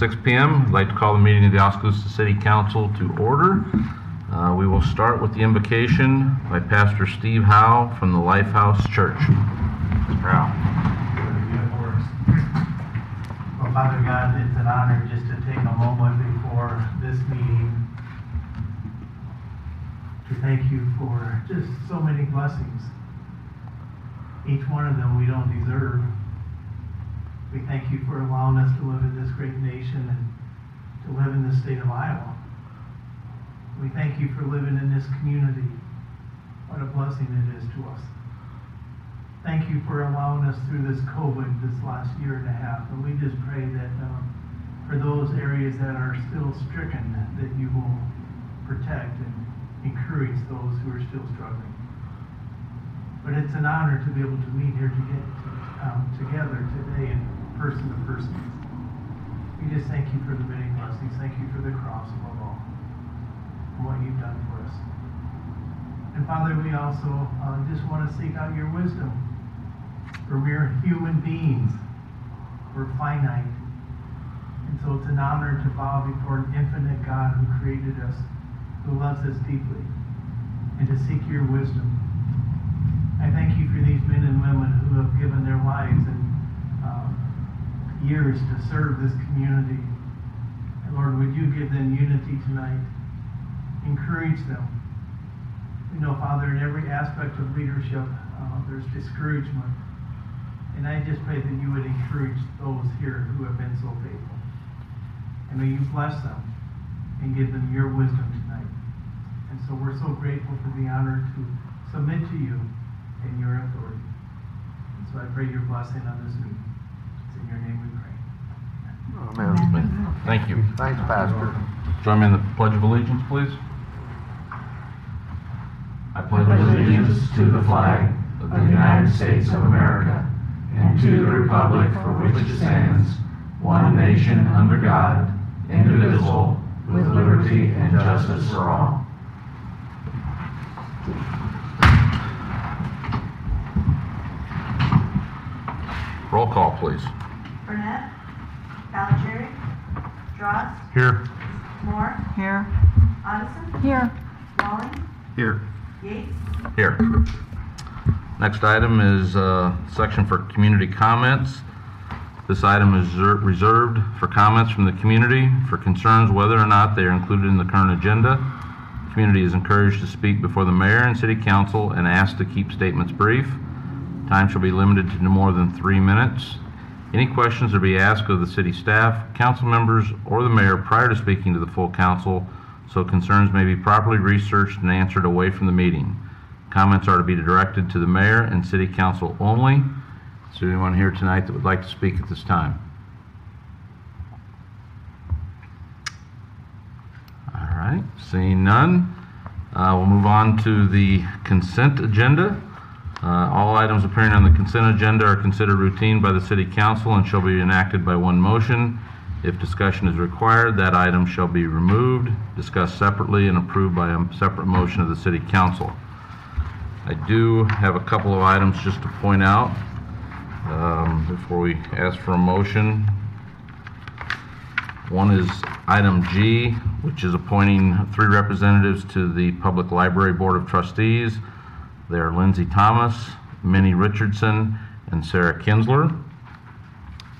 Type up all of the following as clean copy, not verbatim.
6 p.m. I'd like to call the meeting of the Oskaloosa City Council to order. We will start with the invocation by Pastor Steve Howe from the Lifehouse Church. Mr. Howe. Well, Father God, it's an honor just to take a moment before this meeting to thank you for just so many blessings. Each one of them we don't deserve. We thank you for allowing us to live in this great nation and to live in the state of Iowa. We thank you for living in this community. What a blessing it is to us. Thank you for allowing us through this COVID this last year and a half. And we just pray that for those areas that are still stricken, that you will protect and encourage those who are still struggling. But it's an honor to be able to meet here together today in person to person. We just thank you for the many blessings. Thank you for the cross above all and what you've done for us. And Father, we also just want to seek out your wisdom. For mere human beings, we're finite. And so it's an honor to bow before an infinite God who created us, who loves us deeply, and to seek your wisdom. I thank you for these men and women who have given their lives and years to serve this community. And Lord, would you give them unity tonight? Encourage them. We know, Father, in every aspect of leadership, there's discouragement. And I just pray that you would encourage those here who have been so faithful. And may you bless them and give them your wisdom tonight. And so we're so grateful for the honor to submit to you in your authority. And so I pray your blessing on this meeting. It's in your name we pray. Amen. Thank you. Thanks, Pastor. Join me in the Pledge of Allegiance, please. I pledge allegiance to the flag of the United States of America and to the republic for which it stands, one nation under God, indivisible, with liberty and justice for all. Roll call, please. Burnett, Calgieri, Drost, Here. Moore, Here. Addison, Here. Walling, Here. Yates, Here. Next item is section for community comments. This item is reserved for comments from the community for concerns whether or not they are included in the current agenda. The community is encouraged to speak before the mayor and city council and asked to keep statements brief. Time shall be limited to no more than 3 minutes. Any questions are to be asked of the city staff, council members, or the mayor prior to speaking to the full council, so concerns may be properly researched and answered away from the meeting. Comments are to be directed to the mayor and city council only. Is there anyone here tonight that would like to speak at this time? All right, seeing none, we'll move on to the consent agenda. All items appearing on the consent agenda are considered routine by the city council and shall be enacted by one motion. If discussion is required, that item shall be removed, discussed separately, and approved by a separate motion of the city council. I do have a couple of items just to point out before we ask for a motion. One is item G, which is appointing 3 representatives to the Public Library Board of Trustees. They are Lindsay Thomas, Minnie Richardson, and Sarah Kinsler.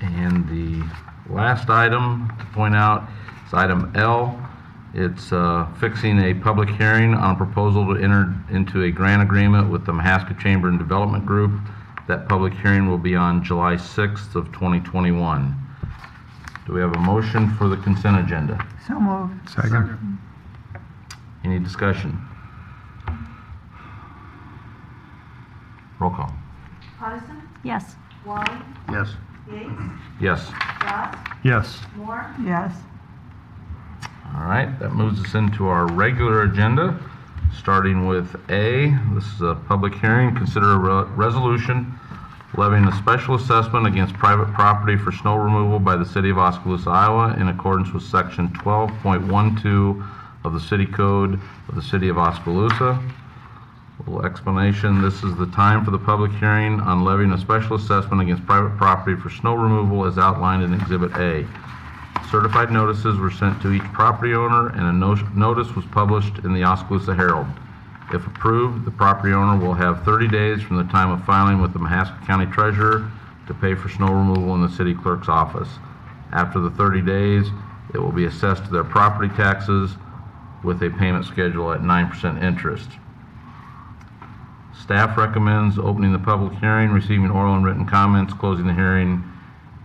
And the last item to point out is item L. It's fixing a public hearing on a proposal to enter into a grant agreement with the Mahaska Chamber and Development Group. That public hearing will be on July 6th of 2021. Do we have a motion for the consent agenda? So moved. Second. Any discussion? Roll call. Addison, Yes. Walling, Yes. Yates, Yes. Drost, Yes. Moore, Yes. All right, that moves us into our regular agenda, starting with A. This is a public hearing. Consider a resolution levying a special assessment against private property for snow removal by the city of Oskaloosa, Iowa, in accordance with section 12.12 of the city code of the city of Oskaloosa. A little explanation. This is the time for the public hearing on levying a special assessment against private property for snow removal as outlined in Exhibit A. Certified notices were sent to each property owner, and a notice was published in the Oskaloosa Herald. If approved, the property owner will have 30 days from the time of filing with the Mahaska County Treasurer to pay for snow removal in the city clerk's office. After the 30 days, it will be assessed to their property taxes with a payment schedule at 9% interest. Staff recommends opening the public hearing, receiving oral and written comments, closing the hearing,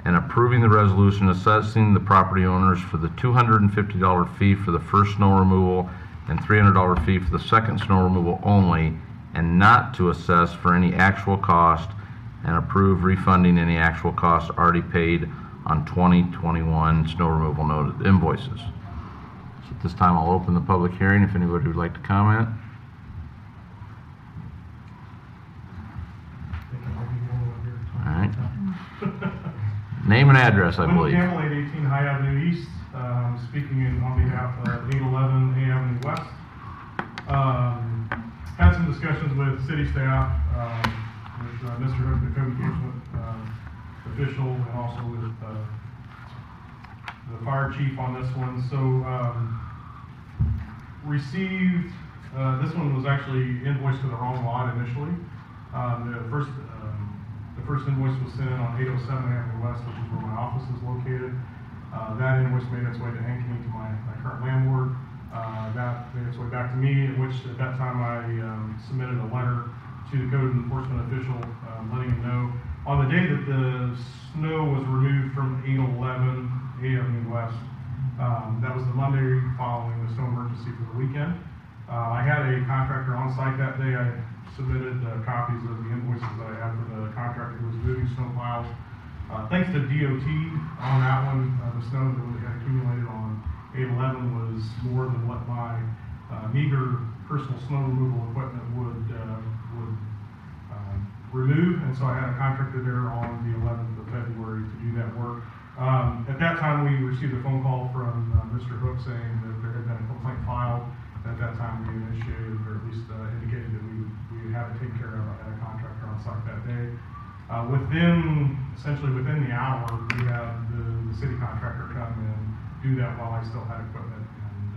and approving the resolution assessing the property owners for the $250 fee for the first snow removal and $300 fee for the second snow removal only, and not to assess for any actual cost, and approve refunding any actual costs already paid on 2021 snow removal invoices. So at this time, I'll open the public hearing if anybody would like to comment. All right. Name and address, I believe. Campbell, 818 High Avenue East, speaking on behalf of 811 A Avenue West. Had some discussions with city staff, with Mr. Hook, the code enforcement official, and also with the fire chief on this one. So received, this one was actually invoiced to the wrong lot initially. The first invoice was sent in on 807 Avenue West, which is where my office is located. That invoice made its way to Ankeny, to my current landlord. That made its way back to me, in which at that time I submitted a letter to the code enforcement official letting him know on the day that the snow was removed from 811 Avenue West. That was the Monday following the snow emergency for the weekend. I had a contractor on site that day. I submitted copies of the invoices that I had for the contractor who was moving snow piles. Thanks to DOT on that one, the snow that had accumulated on 811 was more than what my meager personal snow removal equipment would remove, and so I had a contractor there on the 11th of February to do that work. At that time, we received a phone call from Mr. Hook saying that there had been a complaint filed. At that time, we initiated, or at least indicated that we would have it taken care of. I had a contractor on site that day. Essentially within the hour, we had the city contractor come and do that while I still had equipment, and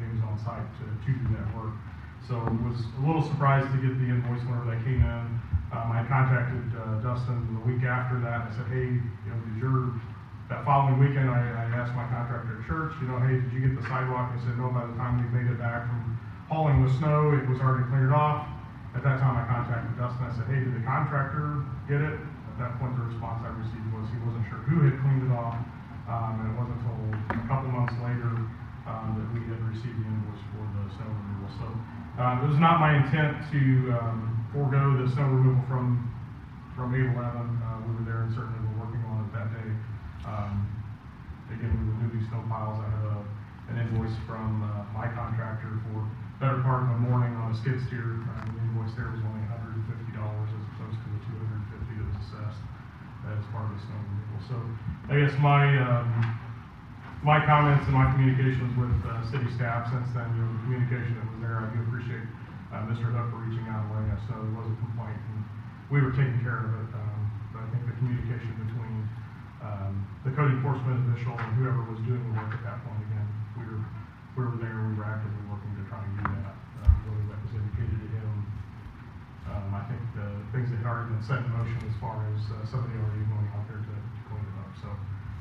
he was on site to do that work. So was a little surprised to get the invoice whenever they came in. I contacted Dustin the week after that. I said, hey, that following weekend, I asked my contractor at church, hey, did you get the sidewalk? He said, no, by the time we made it back from hauling the snow, it was already cleared off. At that time, I contacted Dustin. I said, hey, did the contractor get it? At that point, the response I received was he wasn't sure who had cleaned it off. And it wasn't until a couple months later that we had received the invoice for the snow removal. So it was not my intent to forego the snow removal from 811. We were there and certainly were working on it that day. Again, we were moving snow piles. I have an invoice from my contractor for better part of a morning on a skid steer. The invoice there was only $150 as opposed to the $250 that was assessed as part of the snow removal. So I guess my comments and my communications with city staff since then, the communication that was there, I do appreciate Mr. Hook for reaching out and letting us know there was a complaint, and we were taking care of it. But I think the communication between the code enforcement official and whoever was doing the work at that point, again, we were there, we were actively working to try and do that. Whether that was indicated to him, I think the things that had already been set in motion as far as somebody already going out there to clean it up. So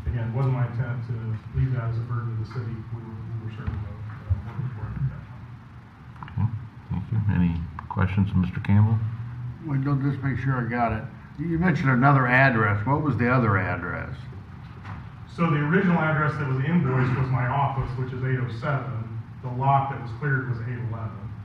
again, it wasn't my intent to leave that as a burden to the city. We were certainly working for it at that time. Okay, thank you. Any questions from Mr. Campbell? Well, just make sure I got it. You mentioned another address. What was the other address? So the original address that was invoiced was my office, which is 807. The lot that was cleared was 811,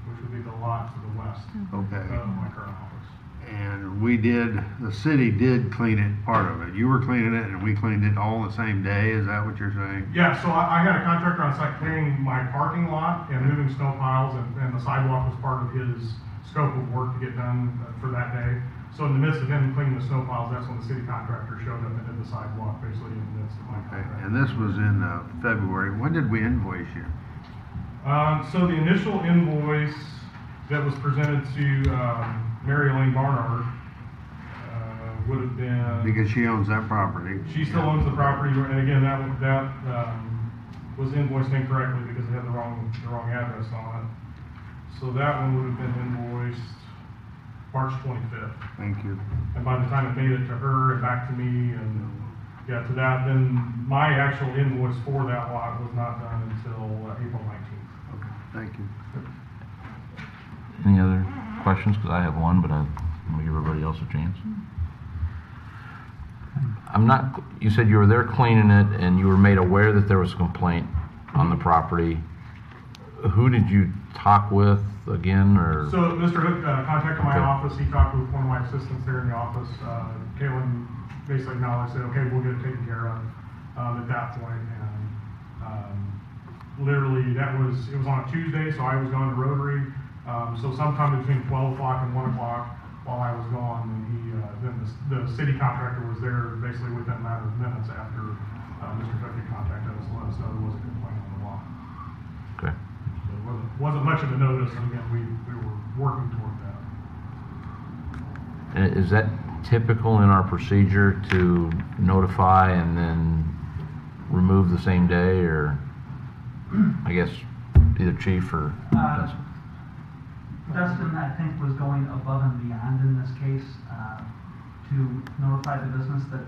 which would be the lot to the west Okay. of my current office. And the city did clean it, part of it. You were cleaning it and we cleaned it all the same day. Is that what you're saying? Yeah, so I had a contractor on site cleaning my parking lot and moving snow piles, and the sidewalk was part of his scope of work to get done for that day. So in the midst of him cleaning the snow piles, that's when the city contractor showed up and did the sidewalk, basically in the midst of my Okay. contract. And this was in February. When did we invoice you? So the initial invoice that was presented to Mary Elaine Barnard would have been... Because she owns that property. She still owns the property, and again, that was invoiced incorrectly because it had the wrong address on it. So that one would have been invoiced March 25th. Thank you. And by the time it made it to her and back to me and yeah, to that, then my actual invoice for that lot was not done until April 19th. Okay, thank you. Any other questions? Because I have one, but I'm going to give everybody else a chance. You said you were there cleaning it and you were made aware that there was a complaint on the property. Who did you talk with again, or? So Mr. Hook contacted my Okay. office. He talked with one of my assistants there in the office. Caitlin basically acknowledged, said, okay, we'll get it taken care of at that point. And literally, it was on a Tuesday, so I was gone to Rotary. So sometime between 12 o'clock and 1 o'clock while I was gone, and then the city contractor was there basically within a matter of minutes after Mr. Hook had contacted us to let us know there was a complaint on the lot. Okay. So it wasn't much of a notice, and again, we were working toward that. And is that typical in our procedure to notify and then remove the same day, or I guess either chief or? Dustin, I think, was going above and beyond in this case to notify the business that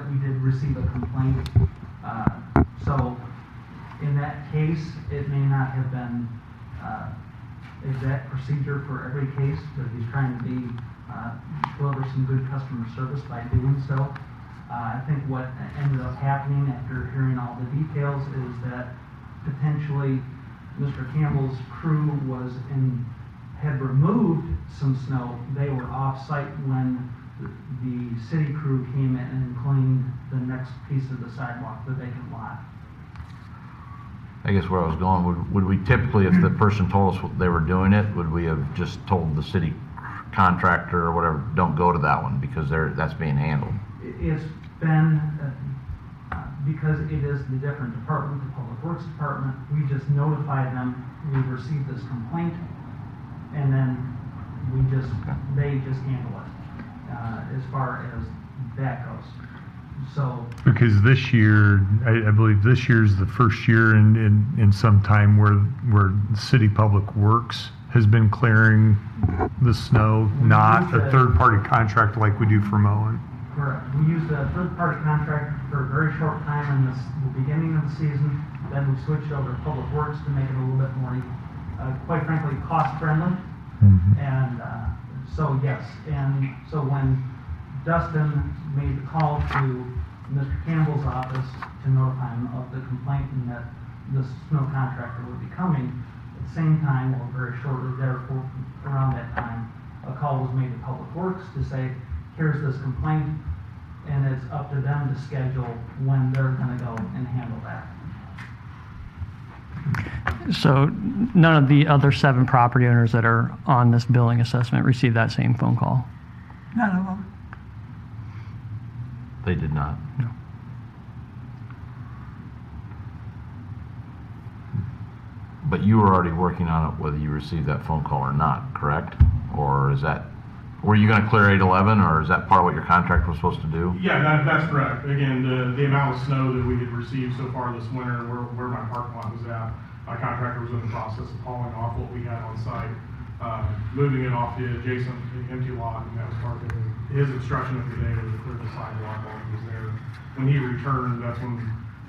we did receive a complaint. So in that case, it may not have been exact procedure for every case, but he's trying to deliver some good customer service by doing so. I think what ended up happening after hearing all the details is that potentially Mr. Campbell's crew had removed some snow. They were off-site when the city crew came in and cleaned the next piece of the sidewalk, the vacant lot. I guess where I was going, would we typically, if the person told us they were doing it, would we have just told the city contractor or whatever, don't go to that one because that's being handled? It's been, because it is the different department, the Public Works Department, we just notify them we've received this complaint, and then they just handle it as far as that goes. So, because this year, I believe this year is the first year in some time where City Public Works has been clearing the snow, not a third-party contract like we do for mowing. correct. We used a third-party contractor for a very short time in the beginning of the season. Then we switched over to Public Works to make it a little bit more, quite frankly, cost-friendly. Mm-hmm. And so, yes. And so when Dustin made the call to Mr. Campbell's office to notify him of the complaint and that the snow contractor would be coming, at the same time, or very shortly therefore, around that time, a call was made to Public Works to say, here's this complaint, and it's up to them to schedule when they're gonna go and handle that. So none of the other 7 property owners that are on this billing assessment received that same phone call? None of them. They did not. No. But you were already working on it whether you received that phone call or not, correct? Or were you going to clear 811, or is that part of what your contract was supposed to do? Yeah, that's correct. Again, the amount of snow that we had received so far this winter, where my parking lot was at, my contractor was in the process of hauling off what we had on site, moving it off the adjacent empty lot, and that was part of his instruction of the day was to clear the sidewalk while he was there. When he returned, that's when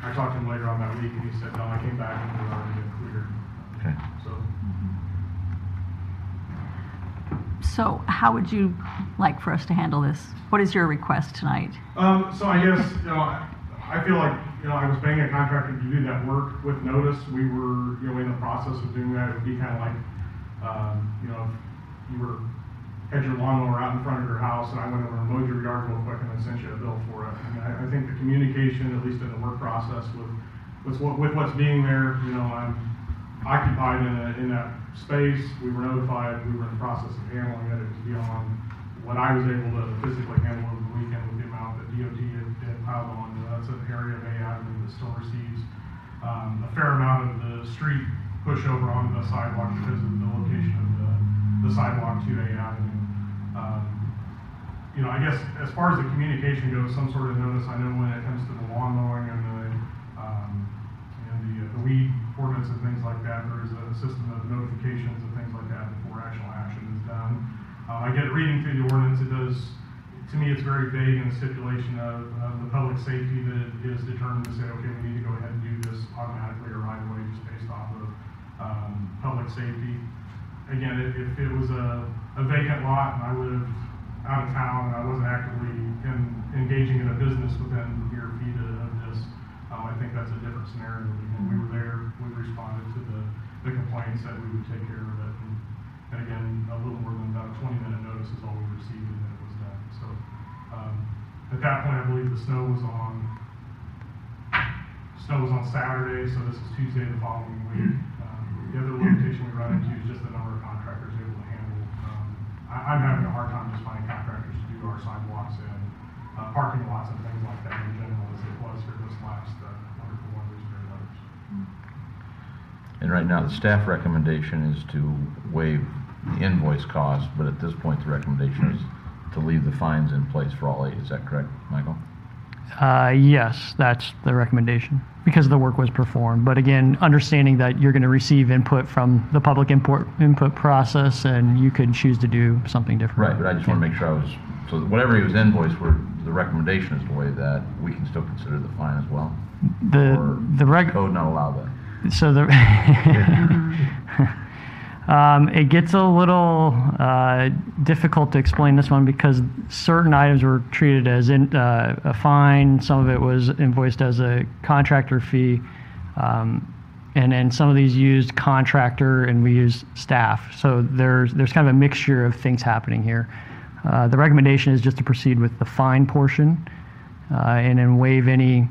I talked to him later on that week, and he said, no, I came back and it had already been cleared. Okay. So how would you like for us to handle this? What is your request tonight? So I guess, I feel like, I was paying a contractor to do that work with notice. We were, in the process of doing that. It would be kind of like, if you had your lawnmower out in front of your house and I went over and mowed your yard real quick and then sent you a bill for it. And I think the communication, at least in the work process with what's being there, I'm occupied in that space. We were notified. We were in the process of handling it. It was beyond what I was able to physically handle over the weekend with the amount that DOT had piled on. That's an area of A Avenue that still receives a fair amount of the street pushover onto the sidewalk because of the location of the sidewalk to A Avenue. I guess as far as the communication goes, some sort of notice. I know when it comes to the lawn mowing and the the weed ordinance and things like that, there is a system of notifications and things like that before actual action is done. I get reading through the ordinance, it does, to me, it's very vague in the stipulation of the public safety that it is determined to say, okay, we need to go ahead and do this automatically or right away just based off of public safety. Again, if it was a vacant lot and I lived out of town and I wasn't actively engaging in a business within your feet of this, I think that's a different scenario. Again, we were there, we responded to the complaints, that we would take care of it. And again, a little more than about a 20-minute notice is all we received, and then it was done. So at that point, I believe the snow was on Saturday, so this is Tuesday the following week. The other limitation we run into is just the number of contractors able to handle. I'm having a hard time just finding contractors to do our sidewalks and parking lots and things like that in general, as it was for this last wonderful Wonders Fair letters. And right now, the staff recommendation is to waive the invoice cost, but at this point, the recommendation is to leave the fines in place for all 8. Is that correct, Michael? Yes, that's the recommendation, because the work was performed. But again, understanding that you're going to receive input from the public input process, and you could choose to do something different. Right, but I just want to make sure so that whatever he was invoiced, the recommendation is to waive that. We can still consider the fine as well? Or code not allow that? So it gets a little difficult to explain this one, because certain items were treated as a fine, some of it was invoiced as a contractor fee, and then some of these used contractor and we used staff. So there's kind of a mixture of things happening here. The recommendation is just to proceed with the fine portion and then waive any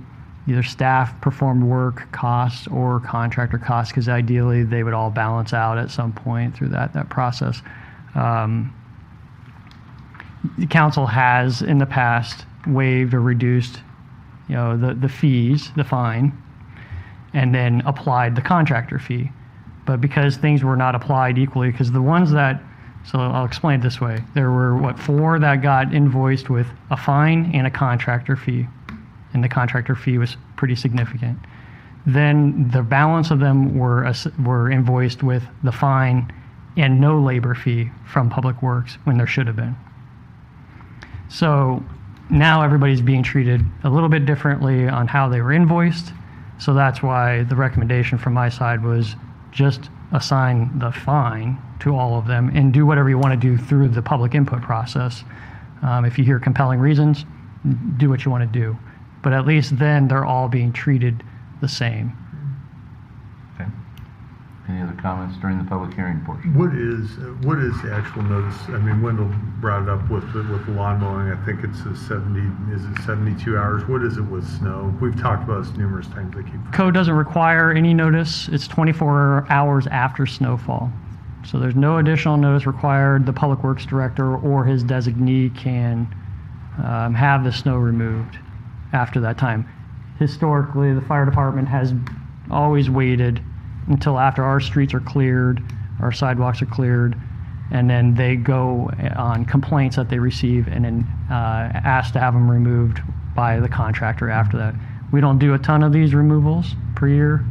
either staff performed work costs or contractor costs, because ideally they would all balance out at some point through that process. The council has in the past waived or reduced, the fees, the fine, and then applied the contractor fee. But because things were not applied equally, because the ones that, so I'll explain it this way. There were, 4 that got invoiced with a fine and a contractor fee, and the contractor fee was pretty significant. Then the balance of them were invoiced with the fine and no labor fee from Public Works when there should have been. So now everybody's being treated a little bit differently on how they were invoiced. So that's why the recommendation from my side was just assign the fine to all of them and do whatever you want to do through the public input process. If you hear compelling reasons, do what you want to do. But at least then they're all being treated the same. Okay. Any other comments during the public hearing portion? What is the actual notice? I mean, Wendell brought it up with the lawn mowing. I think it's 72 hours? What is it with snow? We've talked about this numerous times. Code doesn't require any notice. It's 24 hours after snowfall. So there's no additional notice required. The Public Works Director or his designee can have the snow removed after that time. Historically, the fire department has always waited until after our streets are cleared, our sidewalks are cleared, and then they go on complaints that they receive and then ask to have them removed by the contractor after that. We don't do a ton of these removals per year,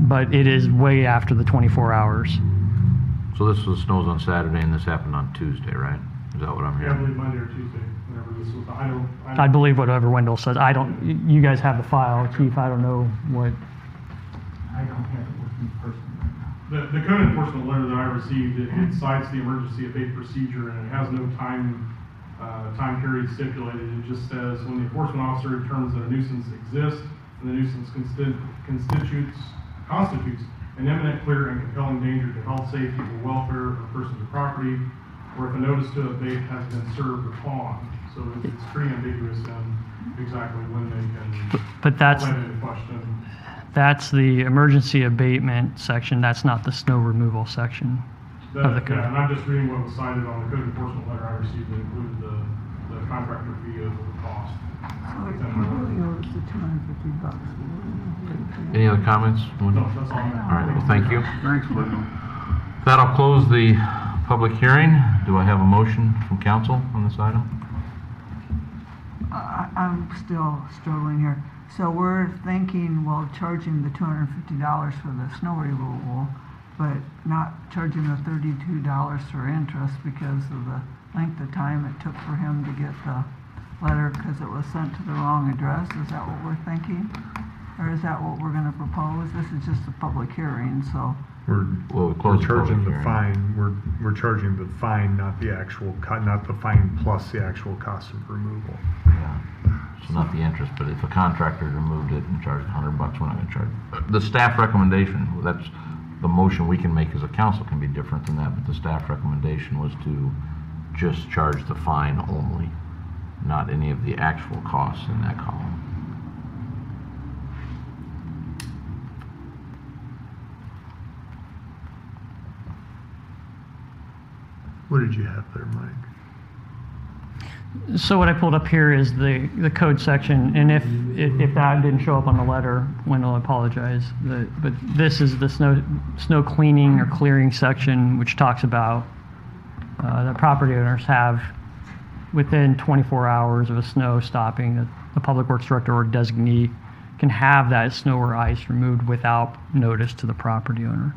but it is way after the 24 hours. So this was snows on Saturday and this happened on Tuesday, right? Is that what I'm Yeah, I hearing? believe Monday or Tuesday, whenever this was. I believe whatever Wendell says. You guys have the file, Chief. I don't know what. I don't have it with me personally right now. The code enforcement letter that I received, it cites the emergency abate procedure, and it has no time period stipulated. It just says when the enforcement officer determines that a nuisance exists and the nuisance constitutes an imminent, clear, and compelling danger to health, safety, or welfare of persons or property, or if a notice to abate has been served upon. So it's pretty ambiguous in exactly when they can. But that's. Let it in question. That's the emergency abatement section. That's not the snow removal section of the code. Yeah, and I'm just reading what was cited on the code enforcement letter I received that included the contractor fee of the cost. Any other comments? No, that's all I have. All right, well, thank you. Thanks, Wendell. That'll close the public hearing. Do I have a motion from council on this item? I'm still struggling here. So we're thinking, well, charging the $250 for the snow removal, but not charging the $32 for interest because of the length of time it took for him to get the letter because it was sent to the wrong address. Is that what we're thinking? Or is that what we're gonna propose? This is just a public hearing, so. Well, we We're closed the charging public the hearing. fine, we're charging the fine, not the actual, not the fine plus the actual cost of removal. Yeah. So not the interest, but if a contractor removed it and charged $100, we're not gonna charge. The staff recommendation, that's the motion we can make as a council can be different than that, but the staff recommendation was to just charge the fine only, not any of the actual costs in that column. What did you have there, Mike? So what I pulled up here is the code section, and if that didn't show up on the letter, Wendell, I apologize. But this is the snow cleaning or clearing section, which talks about that property owners have within 24 hours of a snow stopping, that the public works director or designee can have that snow or ice removed without notice to the property owner.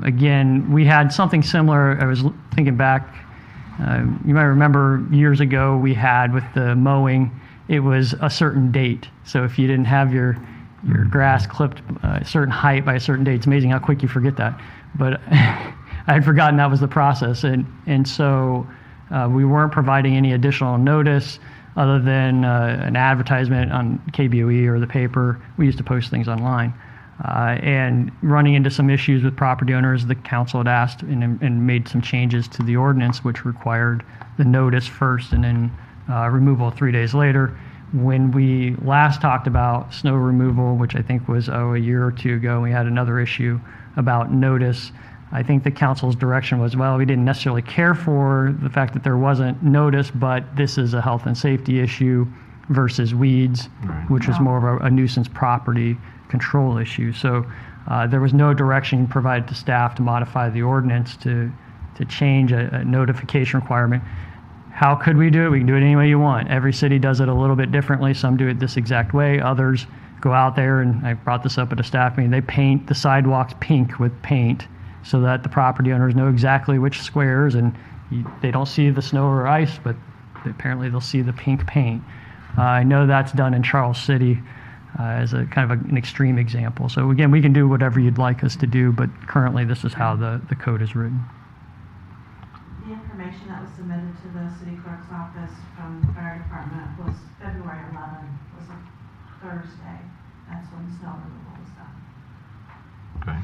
Again, we had something similar. I was thinking back. You might remember years ago we had with the mowing, it was a certain date. So if you didn't have your grass clipped a certain height by a certain date, it's amazing how quick you forget that. But I had forgotten that was the process. And so we weren't providing any additional notice other than an advertisement on KBOE or the paper. We used to post things online. And running into some issues with property owners, the council had asked and made some changes to the ordinance, which required the notice first and then removal 3 days later. When we last talked about snow removal, which I think was a year or two ago, we had another issue about notice. I think the council's direction was, well, we didn't necessarily care for the fact that there wasn't notice, but this is a health and safety issue versus weeds, which was more of a nuisance property control issue. So there was no direction provided to staff to modify the ordinance to change a notification requirement. How could we do it? We can do it any way you want. Every city does it a little bit differently. Some do it this exact way. Others go out there, and I brought this up at a staff meeting, they paint the sidewalks pink with paint so that the property owners know exactly which squares, and they don't see the snow or ice, but apparently they'll see the pink paint. I know that's done in Charles City as a kind of an extreme example. So again, we can do whatever you'd like us to do, but currently this is how the code is written. The information that was submitted to the city clerk's office from the fire department was February 11th, was a Thursday. That's when snow removal was done. Okay.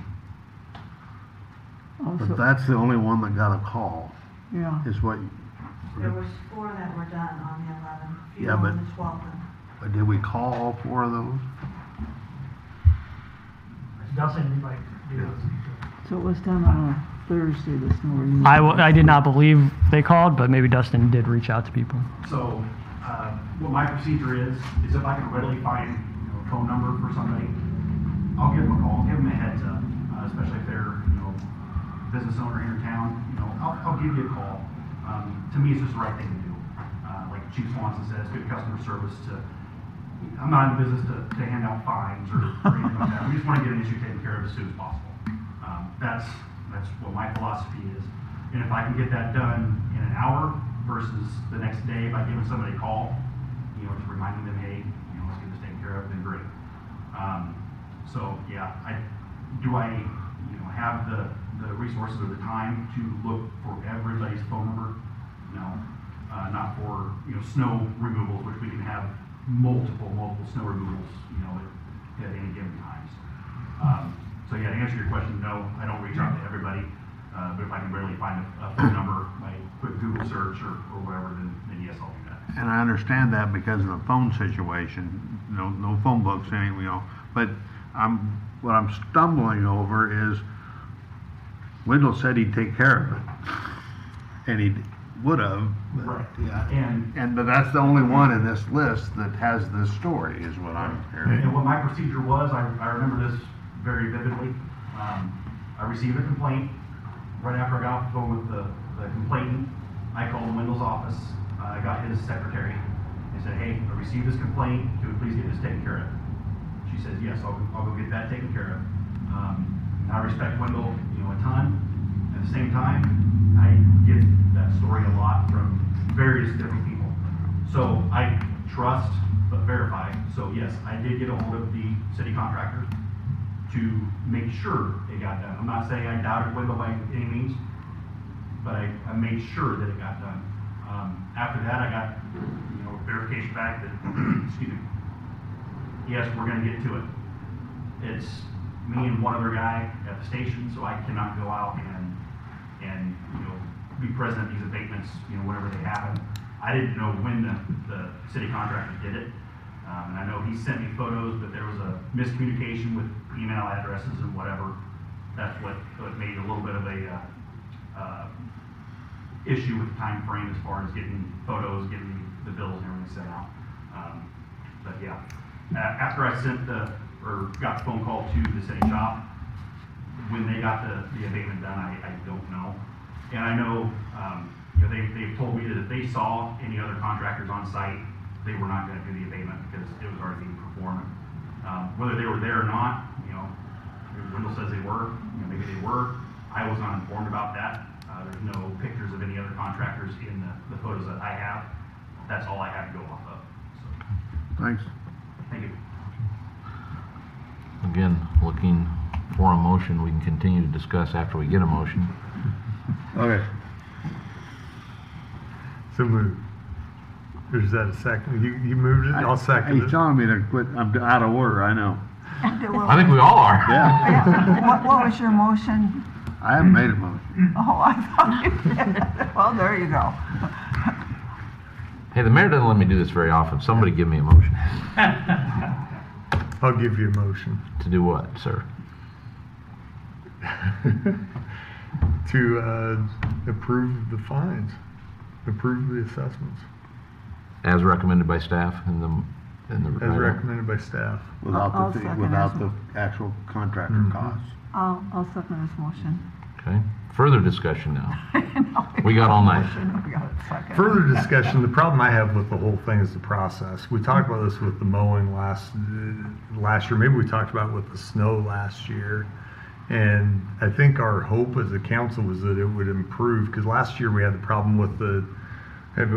But that's the only one that got a call, Yeah. is what, There was 4 that were done on the 11th, few Yeah, but- on the 12th. did we call all 4 of those? Dustin, you'd like to do this? So it was done on a Thursday, the snow removal. I did not believe they called, but maybe Dustin did reach out to people. So, what my procedure is if I can readily find, a phone number for somebody, I'll give them a call, give them a heads up, especially if they're, business owner here in town, I'll give you a call. To me, it's just the right thing to do. Like Chief Swanson says, good customer service I'm not in the business to hand out fines or anything like that. We just want to get an issue taken care of as soon as possible. That's what my philosophy is. And if I can get that done in an hour versus the next day by giving somebody a call, just reminding them, hey, let's get this taken care of, then great. So yeah, I have the resources or the time to look for everybody's phone number? No, not for snow removals, which we can have multiple snow removals at any given time. So yeah, to answer your question, no, I don't reach out to everybody. But if I can barely find a phone number by quick Google search or whatever, then yes, I'll do that. And I understand that because of the phone situation, no phone books, but what I'm stumbling over is Wendell said he'd take care of it, and he would have. Right. Yeah. But that's the only one in this list that has this story, is what I'm hearing. And what my procedure was, I remember this very vividly. I received a complaint. Right after I got off the phone with the complainant, I called Wendell's office. I got his secretary, I said, hey, I received this complaint, can we please get this taken care of? She says, yes, I'll go get that taken care of. I respect Wendell, a ton. At the same time, I get that story a lot from various different people. So I trust but verify. So yes, I did get a hold of the city contractor to make sure it got done. I'm not saying I doubted Wendell by any means, but I made sure that it got done. After that, I got verification back that excuse me. Yes, we're going to get to it. It's me and one other guy at the station, so I cannot go out and be present at these abatements, whenever they happen. I didn't know when the city contractor did it, and I know he sent me photos, but there was a miscommunication with email addresses and whatever. That's what made a little bit of a issue with the time frame as far as getting photos, getting the bills and everything sent out. But yeah, after I got the phone call to the city shop, when they got the abatement done, I don't know. And I know, they've told me that if they saw any other contractors on site, they were not going to do the abatement because it was already being performed. Whether they were there or not, Wendell says they were, maybe they were. I was not informed about that. There's no pictures of any other contractors in the photos that I have. That's all I have to go off of. So, Thanks. thank you. Again, looking for a motion, we can continue to discuss after we get a motion. Okay. So moved. Or is that a second? You moved it? I'll second He's it. telling me to quit. I'm out of order, I know. I think we all are. Yeah. What was your motion? I haven't made a motion. Oh, I thought you did. Well, there you go. Hey, the mayor doesn't let me do this very often. Somebody give me a motion. I'll give you a motion. To do what, sir? To approve the fines, approve the assessments, As recommended by staff in the as write-up? recommended by staff. I'll second Without this the actual contractor Mhm. costs. I'll second this motion. Okay. Further discussion now. We got all night. We got it second. Further discussion, the problem I have with the whole thing is the process. We talked about this with the mowing last year, maybe we talked about it with the snow last year. And I think our hope as a council was that it would improve, because last year we had the problem with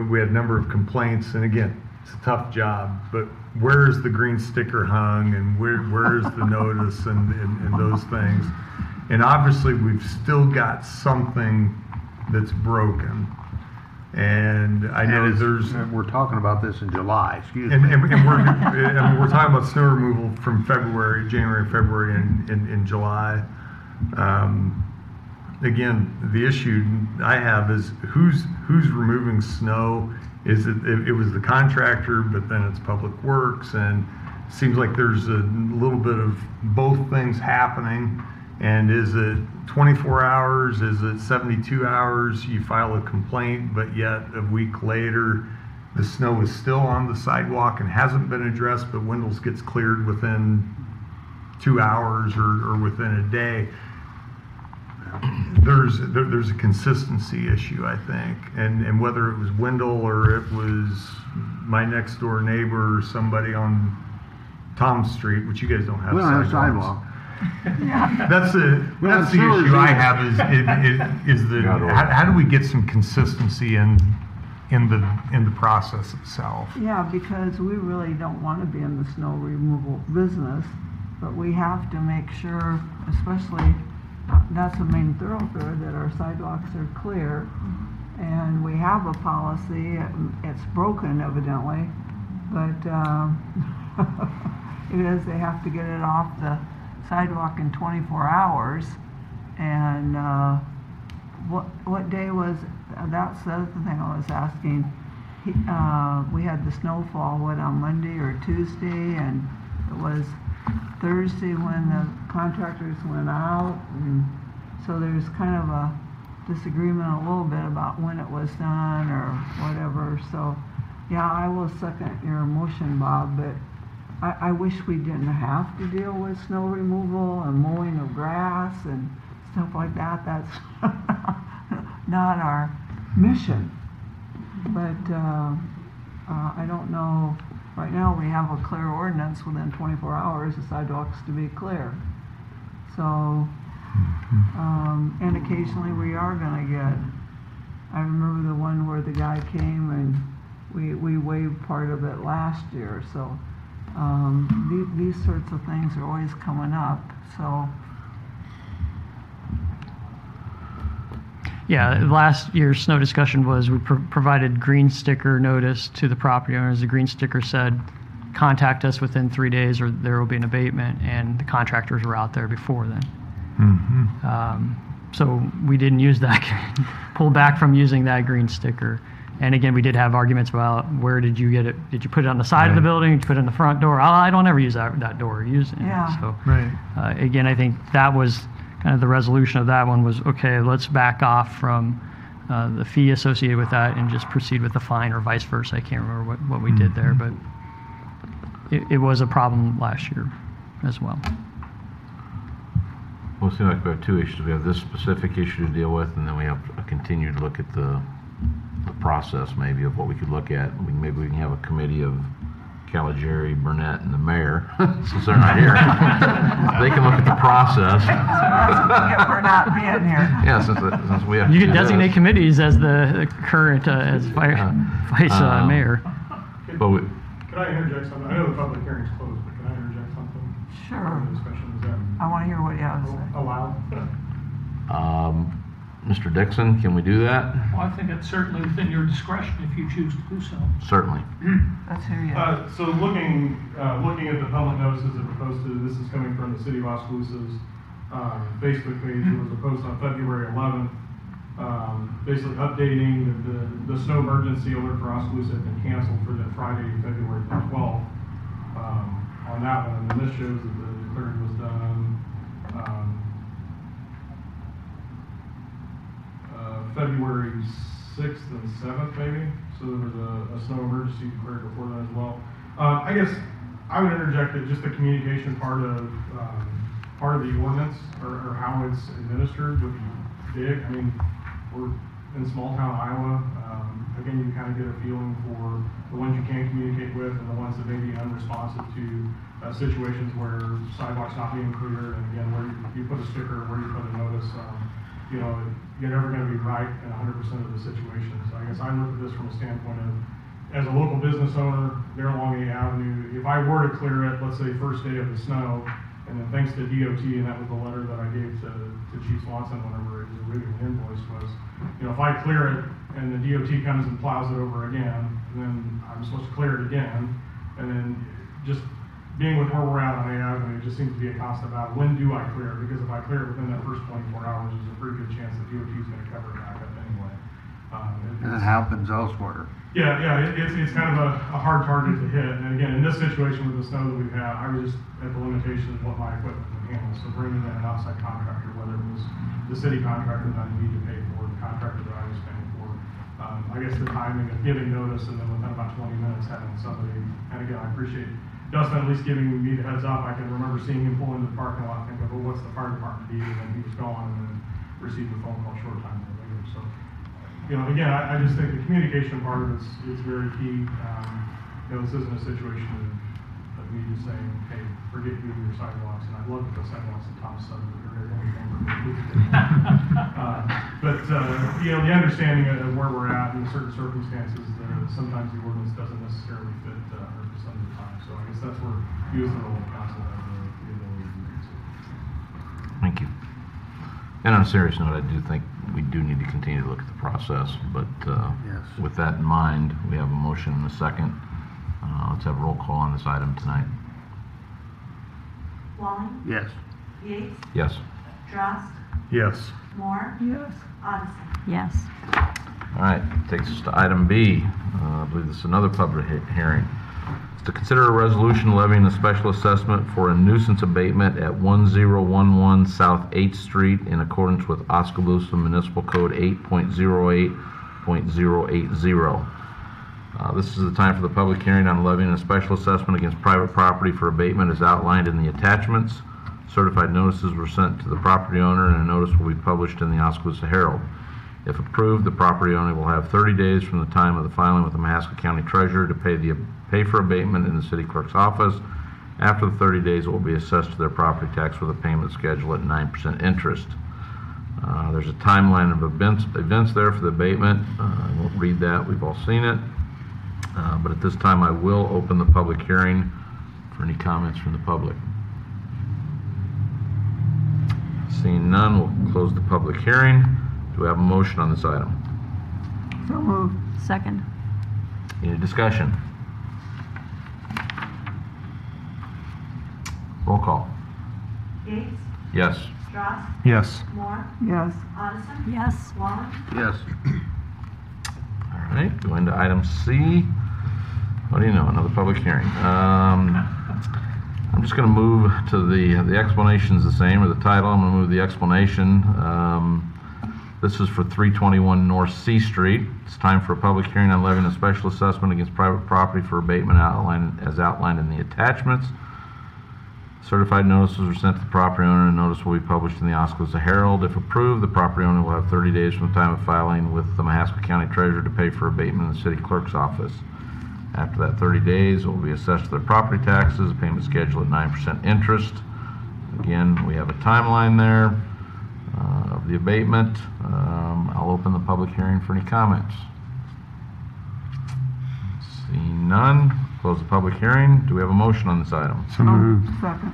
we had a number of complaints, and again, it's a tough job, but where is the green sticker hung, and where is the notice, and those things. And obviously, we've still got something that's broken. And I know We're talking about this in July, excuse and me. we're talking about snow removal from January, February, and July. Again, the issue I have is who's removing snow. Is it was the contractor, but then it's Public Works, and it seems like there's a little bit of both things happening. And is it 24 hours? Is it 72 hours? You file a complaint, but yet a week later, the snow is still on the sidewalk and hasn't been addressed, but Wendell's gets cleared within 2 hours or within a day. There's a consistency issue, I think, and whether it was Wendell or it was my next door neighbor or somebody on Tom Street, which you guys don't have We don't have sidewalks. sidewalk. That's the issue I have is the how do we get some consistency in the process itself? Yeah, because we really don't want to be in the snow removal business, but we have to make sure, especially that's the main thoroughfare, that our sidewalks are clear. And we have a policy, it's broken evidently, but it is, they have to get it off the sidewalk in 24 hours. And what day was, that's the other thing I was asking. We had the snowfall, on Monday or Tuesday, and it was Thursday when the contractors went out, and so there's kind of a disagreement a little bit about when it was done or whatever. So yeah, I will second your motion, Bob, but I wish we didn't have to deal with snow removal and mowing of grass and stuff like that. That's not our mission. But I don't know, right now we have a clear ordinance within 24 hours, the sidewalks to be clear. So, and occasionally we are gonna get, I remember the one where the guy came and we waived part of it last year, so, these sorts of things are always coming up, so. Yeah, last year's snow discussion was we provided green sticker notice to the property owners. The green sticker said, contact us within 3 days or there will be an abatement, and the contractors were out there before then. So we didn't use that, pull back from using that green sticker. And again, we did have arguments about where did you get it? Did you put it on the side of the building? Did you put it in the front door? I don't ever use that door. Yeah. So Right. again, I think that was kind of the resolution of that one was, okay, let's back off from the fee associated with that and just proceed with the fine, or vice versa. I can't remember what we did there, but it was a problem last year as well. Well, it seems like we have two issues. We have this specific issue to deal with, and then we have a continued look at the process maybe of what we could look at. Maybe we can have a committee of Caligari, Burnett, and the mayor, since they're not here. They can look at the process. For not being here. Yeah, since we have to You do can designate this. committees as the current, as vice mayor. But we, Could I interject something? I know the public hearing's closed, but can I interject something? Sure. In the discussion, is that I want to hear what you have to say. allowed? Mr. Dixon, can we do that? Well, I think it's certainly within your discretion if you choose to do so. Certainly. Let's hear you. So looking at the public notices that were posted, this is coming from the City of Oskaloosa's Facebook page. There was a post on February 11th, basically updating that the snow emergency alert for Oskaloosa had been canceled for that Friday, February the 12th. On that one, and then this shows that the declaring was done February 6th and 7th, maybe. So there was a snow emergency declared before that as well. I guess I would interject that just the communication part of the ordinance or how it's administered would be big. I mean, we're in small town Iowa. Again, you kind of get a feeling for the ones you can communicate with and the ones that may be unresponsive to situations where sidewalks not being cleared, and again, where you put a sticker, where you put a notice. You know, you're never going to be right in 100% of the situations. So I guess I look at this from a standpoint of, as a local business owner, there along the avenue, if I were to clear it, let's say first day of the snow, and then thanks to DOT, and that was the letter that I gave to Chief Swanson whenever it was originally invoiced, was, you know, if I clear it and the DOT comes and plows it over again, then I'm supposed to clear it again, and then just being with where we're at on A Avenue, it just seems to be a constant battle. When do I clear it? Because if I clear it within that first 24 hours, there's a pretty good chance that DOT is going to cover it back up anyway. And it happens elsewhere. Yeah, it's kind of a hard target to hit. And again, in this situation with the snow that we've had, I was just at the limitations of what my equipment can handle. So bringing in an outside contractor, whether it was the city contractor that I need to pay for, the contractor that I was paying for, I guess the timing of giving notice and then within about 20 minutes having somebody, and again, I appreciate Dustin at least giving me the heads up. I can remember seeing him pull into the parking lot and think of, well, what's the fire department need? And then he was gone, and then received a phone call a short time later. So, you know, again, I just think the communication part of it is very key. You know, this isn't a situation of me just saying, hey, forget you and your sidewalks. And I'd love to put sidewalks in Thomas Southern, but they're very But, you know, the understanding of where we're at in certain circumstances, sometimes the ordinance doesn't necessarily fit 100% of the time. So I guess that's where you as the role of council have the ability to do so. Thank you. And on a serious note, I do think we do need to continue to look at the process, but Yes. with that in mind, we have a motion and a second. Let's have a roll call on this item tonight. Walling, Yes. Yates, Yes. Drost, Yes. Moore, Yes. Odison. Yes. All right, takes us to item B. I believe this is another public hearing. It's to consider a resolution levying a special assessment for a nuisance abatement at 1011 South 8th Street in accordance with Oskaloosa Municipal Code 8.08.080. This is the time for the public hearing on levying a special assessment against private property for abatement as outlined in the attachments. Certified notices were sent to the property owner, and a notice will be published in the Oskaloosa Herald. If approved, the property owner will have 30 days from the time of the filing with the Mahaska County Treasurer to pay for abatement in the city clerk's office. After the 30 days, it will be assessed to their property tax with a payment schedule at 9% interest. There's a timeline of events there for the abatement. I won't read that, we've all seen it. But at this time, I will open the public hearing for any comments from the public. Seeing none, we'll close the public hearing. Do we have a motion on this item? So moved. Second. Any discussion? Roll call. Gates, Yes. Strauss, Yes. Moore, Yes. Addison, Yes. Wallen, Yes. All right, go into item C. What do you know, another public hearing. I'm just going to move to the explanation's the same, or the title. I'm going to move the explanation. This is for 321 North C Street. It's time for a public hearing on levying a special assessment against private property for abatement as outlined in the attachments. Certified notices were sent to the property owner, and notice will be published in the Oskaloosa Herald. If approved, the property owner will have 30 days from the time of filing with the Mahaska County Treasurer to pay for abatement in the city clerk's office. After that 30 days, it will be assessed to their property taxes, a payment schedule at 9% interest. Again, we have a timeline there of the abatement. I'll open the public hearing for any comments. Seeing none, close the public hearing. Do we have a motion on this item? So moved. Second.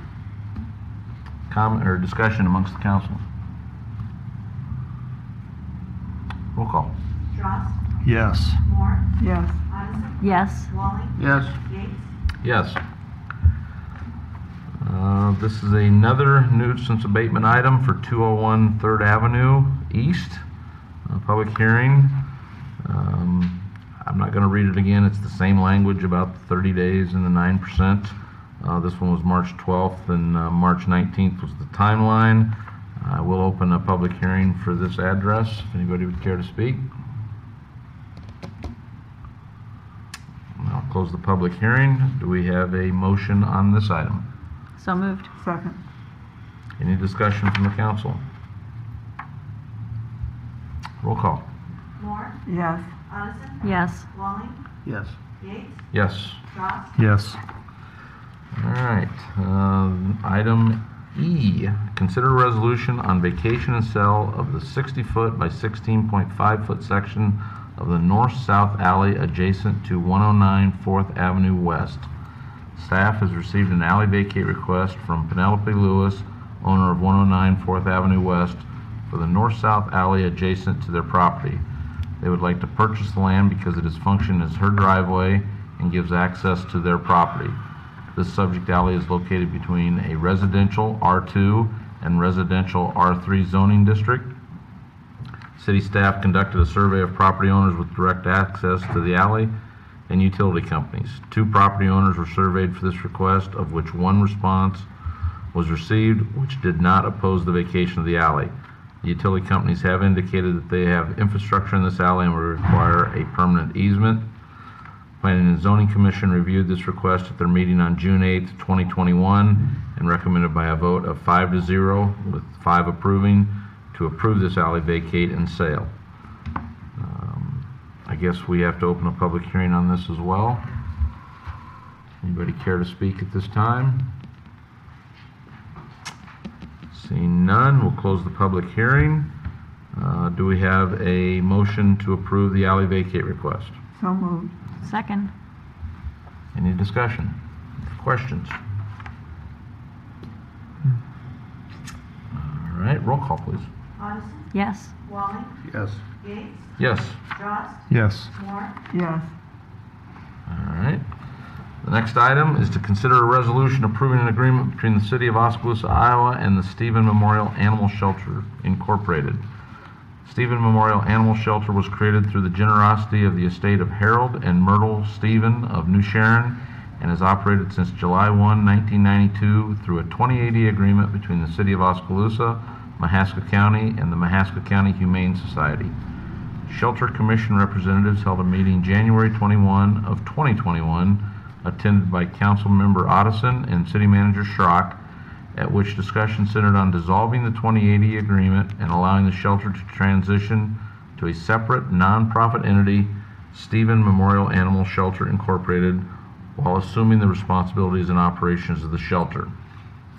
Comment or discussion amongst the council? Roll call. Strauss, Yes. Moore, Yes. Addison, Yes. Walling, Yes. Gates, Yes. This is another nuisance abatement item for 201 3rd Avenue East. Public hearing. I'm not going to read it again. It's the same language about the 30 days and the 9%. This one was March 12th and March 19th was the timeline. I will open a public hearing for this address if anybody would care to speak. I'll close the public hearing. Do we have a motion on this item? So moved. Second. Any discussion from the council? Roll call. Moore, Yes. Addison, Yes. Walling, Yes. Gates, Yes. Strauss, Yes. All right. Item E, consider a resolution on vacation and sale of the 60-foot by 16.5-foot section of the north-south alley adjacent to 109 4th Avenue West. Staff has received an alley vacate request from Penelope Lewis, owner of 109 4th Avenue West, for the north-south alley adjacent to their property. They would like to purchase the land because it is functioned as her driveway and gives access to their property. This subject alley is located between a residential R2 and residential R3 zoning district. City staff conducted a survey of property owners with direct access to the alley and utility companies. 2 property owners were surveyed for this request, of which 1 response was received, which did not oppose the vacation of the alley. The utility companies have indicated that they have infrastructure in this alley and will require a permanent easement. Planning and Zoning Commission reviewed this request at their meeting on June 8th, 2021, and recommended by a vote of 5-0, with 5 approving, to approve this alley vacate and sale. I guess we have to open a public hearing on this as well. Anybody care to speak at this time? Seeing none, we'll close the public hearing. Do we have a motion to approve the alley vacate request? So moved. Second. Any discussion? Questions? All right, roll call, please. Addison, Yes. Walling, Yes. Gates, Yes. Strauss, Yes. Moore, Yes. All right. The next item is to consider a resolution approving an agreement between the City of Oskaloosa, Iowa and the Stephen Memorial Animal Shelter, Incorporated. Stephen Memorial Animal Shelter was created through the generosity of the estate of Harold and Myrtle Stephen of New Sharon and has operated since July 1, 1992 through a 2080 agreement between the City of Oskaloosa, Mahaska County, and the Mahaska County Humane Society. Shelter Commission representatives held a meeting January 21 of 2021, attended by Council Member Addison and City Manager Schrock, at which discussion centered on dissolving the 2080 agreement and allowing the shelter to transition to a separate nonprofit entity, Stephen Memorial Animal Shelter Incorporated, while assuming the responsibilities and operations of the shelter.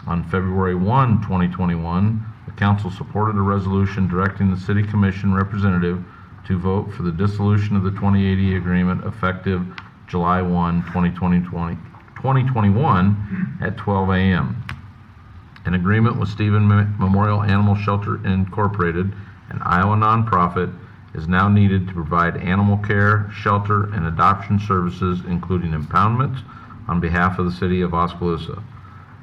On February 1, 2021, the council supported a resolution directing the city commission representative to vote for the dissolution of the 2080 agreement effective July 1, 2021 at 12 a.m. An agreement with Stephen Memorial Animal Shelter Incorporated, an Iowa nonprofit, is now needed to provide animal care, shelter, and adoption services, including impoundments, on behalf of the city of Oskaloosa.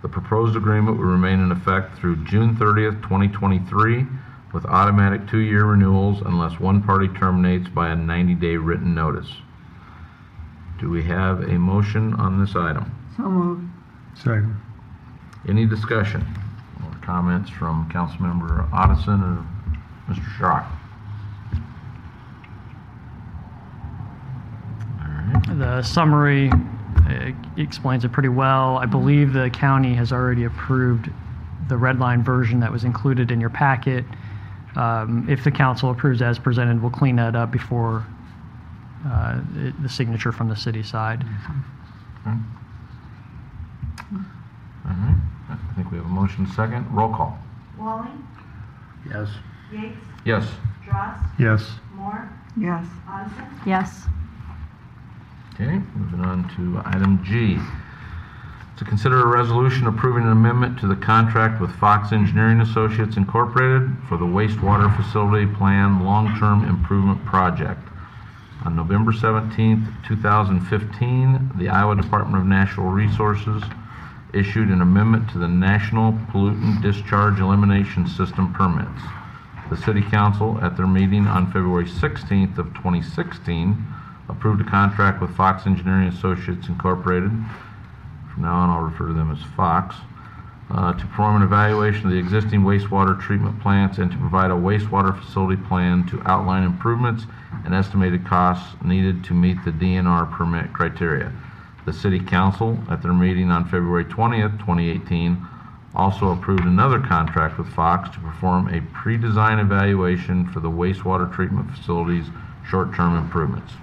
The proposed agreement will remain in effect through June 30th, 2023, with automatic 2-year renewals unless one party terminates by a 90-day written notice. Do we have a motion on this item? So moved. Second. Any discussion or comments from Councilmember Otteson or Mr. Schrock? The summary explains it pretty well. I believe the county has already approved the red line version that was included in your packet. If the council approves as presented, we'll clean that up before the signature from the city side. Okay. All right. I think we have a motion second. Roll call. Walling, Yes. Yates, Yes. Dross, Yes. Moore, Yes. Odison. Yes. Okay, moving on to item G. To consider a resolution approving an amendment to the contract with Fox Engineering Associates Incorporated for the wastewater facility plan long-term improvement project. On November 17th, 2015, the Iowa Department of Natural Resources issued an amendment to the National Pollutant Discharge Elimination System permits. The City Council, at their meeting on February 16th of 2016, approved a contract with Fox Engineering Associates Incorporated, from now on I'll refer to them as Fox, to perform an evaluation of the existing wastewater treatment plants and to provide a wastewater facility plan to outline improvements and estimated costs needed to meet the DNR permit criteria. The City Council, at their meeting on February 20th, 2018, also approved another contract with Fox to perform a pre-design evaluation for the wastewater treatment facility's short-term improvements.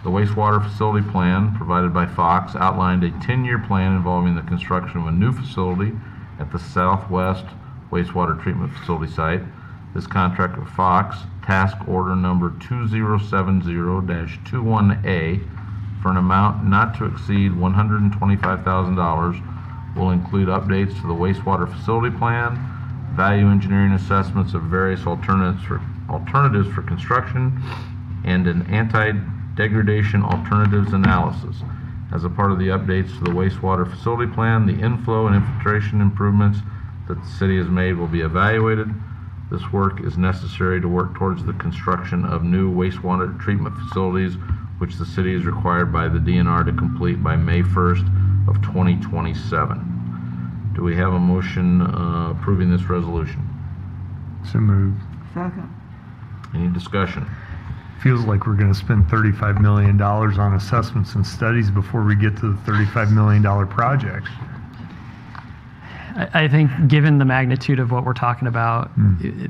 The wastewater facility plan provided by Fox outlined a 10-year plan involving the construction of a new facility at the Southwest Wastewater Treatment Facility site. This contract with Fox, task order number 2070-21A, for an amount not to exceed $125,000, will include updates to the wastewater facility plan, value engineering assessments of various alternatives for construction, and an anti-degradation alternatives analysis. As a part of the updates to the wastewater facility plan, the inflow and infiltration improvements that the city has made will be evaluated. This work is necessary to work towards the construction of new wastewater treatment facilities, which the city is required by the DNR to complete by May 1st of 2027. Do we have a motion approving this resolution? So moved. Second. Any discussion? Feels like we're going to spend $35 million on assessments and studies before we get to the $35 million project. I think given the magnitude of what we're talking about,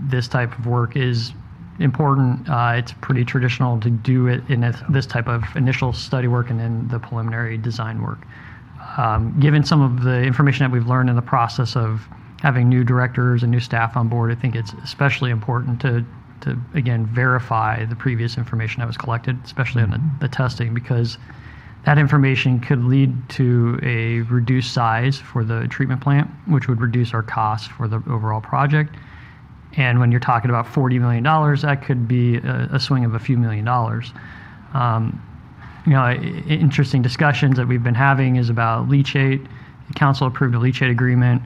this type of work is important. It's pretty traditional to do it in this type of initial study work and then the preliminary design work. Given some of the information that we've learned in the process of having new directors and new staff on board, I think it's especially important to again verify the previous information that was collected, especially on the testing, because that information could lead to a reduced size for the treatment plant, which would reduce our costs for the overall project. And when you're talking about $40 million, that could be a swing of a few $1 million. Interesting discussions that we've been having is about leachate. The council approved a leachate agreement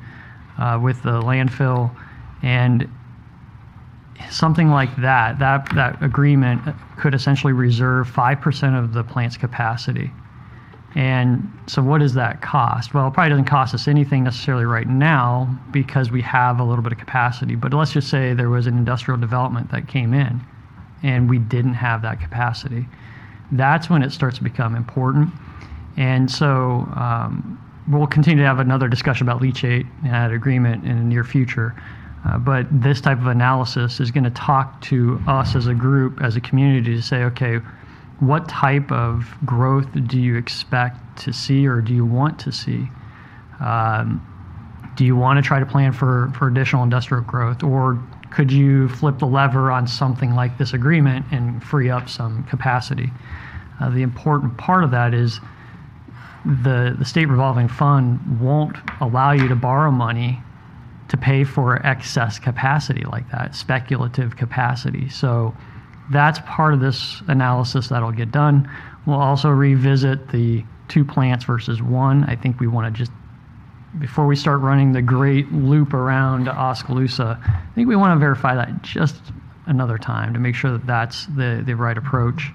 with the landfill, and something like that agreement could essentially reserve 5% of the plant's capacity. And so what does that cost? Well, it probably doesn't cost us anything necessarily right now because we have a little bit of capacity. But let's just say there was an industrial development that came in and we didn't have that capacity. That's when it starts to become important. And so we'll continue to have another discussion about leachate and that agreement in the near future. But this type of analysis is going to talk to us as a group, as a community, to say, okay, what type of growth do you expect to see or do you want to see? Do you want to try to plan for additional industrial growth, or could you flip the lever on something like this agreement and free up some capacity? The important part of that is the state revolving fund won't allow you to borrow money to pay for excess capacity like that, speculative capacity. So that's part of this analysis that'll get done. We'll also revisit the 2 plants versus 1. I think we want to just, before we start running the great loop around Oskaloosa, I think we want to verify that just another time to make sure that that's the right approach.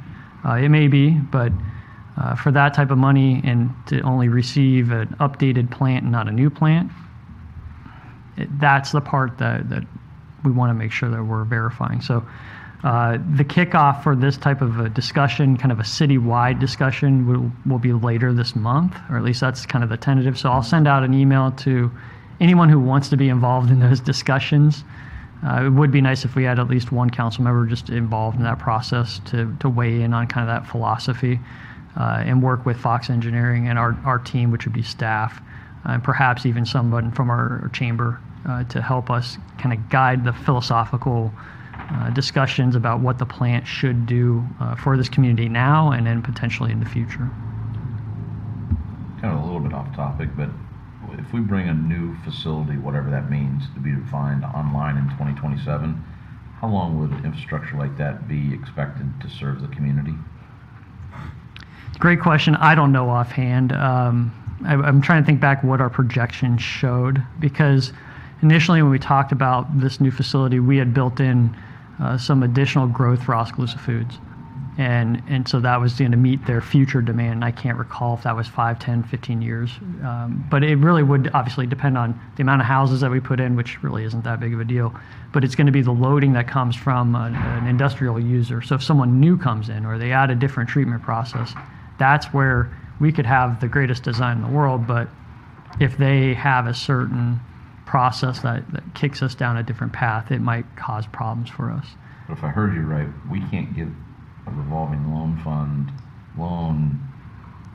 It may be, but for that type of money and to only receive an updated plant and not a new plant, that's the part that we want to make sure that we're verifying. So the kickoff for this type of a discussion, kind of a citywide discussion, will be later this month, or at least that's kind of the tentative. So I'll send out an email to anyone who wants to be involved in those discussions. It would be nice if we had at least one council member just involved in that process to weigh in on kind of that philosophy and work with Fox Engineering and our team, which would be staff, and perhaps even someone from our chamber to help us kind of guide the philosophical discussions about what the plant should do for this community now and then potentially in the future. Kind of a little bit off topic, but if we bring a new facility, whatever that means, to be defined online in 2027, how long would infrastructure like that be expected to serve the community? Great question. I don't know offhand. I'm trying to think back what our projections showed, because initially when we talked about this new facility, we had built in some additional growth for Oskaloosa Foods. And so that was going to meet their future demand. I can't recall if that was 5, 10, 15 years. But it really would obviously depend on the amount of houses that we put in, which really isn't that big of a deal. But it's going to be the loading that comes from an industrial user. So if someone new comes in or they add a different treatment process, that's where we could have the greatest design in the world. But if they have a certain process that kicks us down a different path, it might cause problems for us. But if I heard you right, we can't get a revolving loan fund loan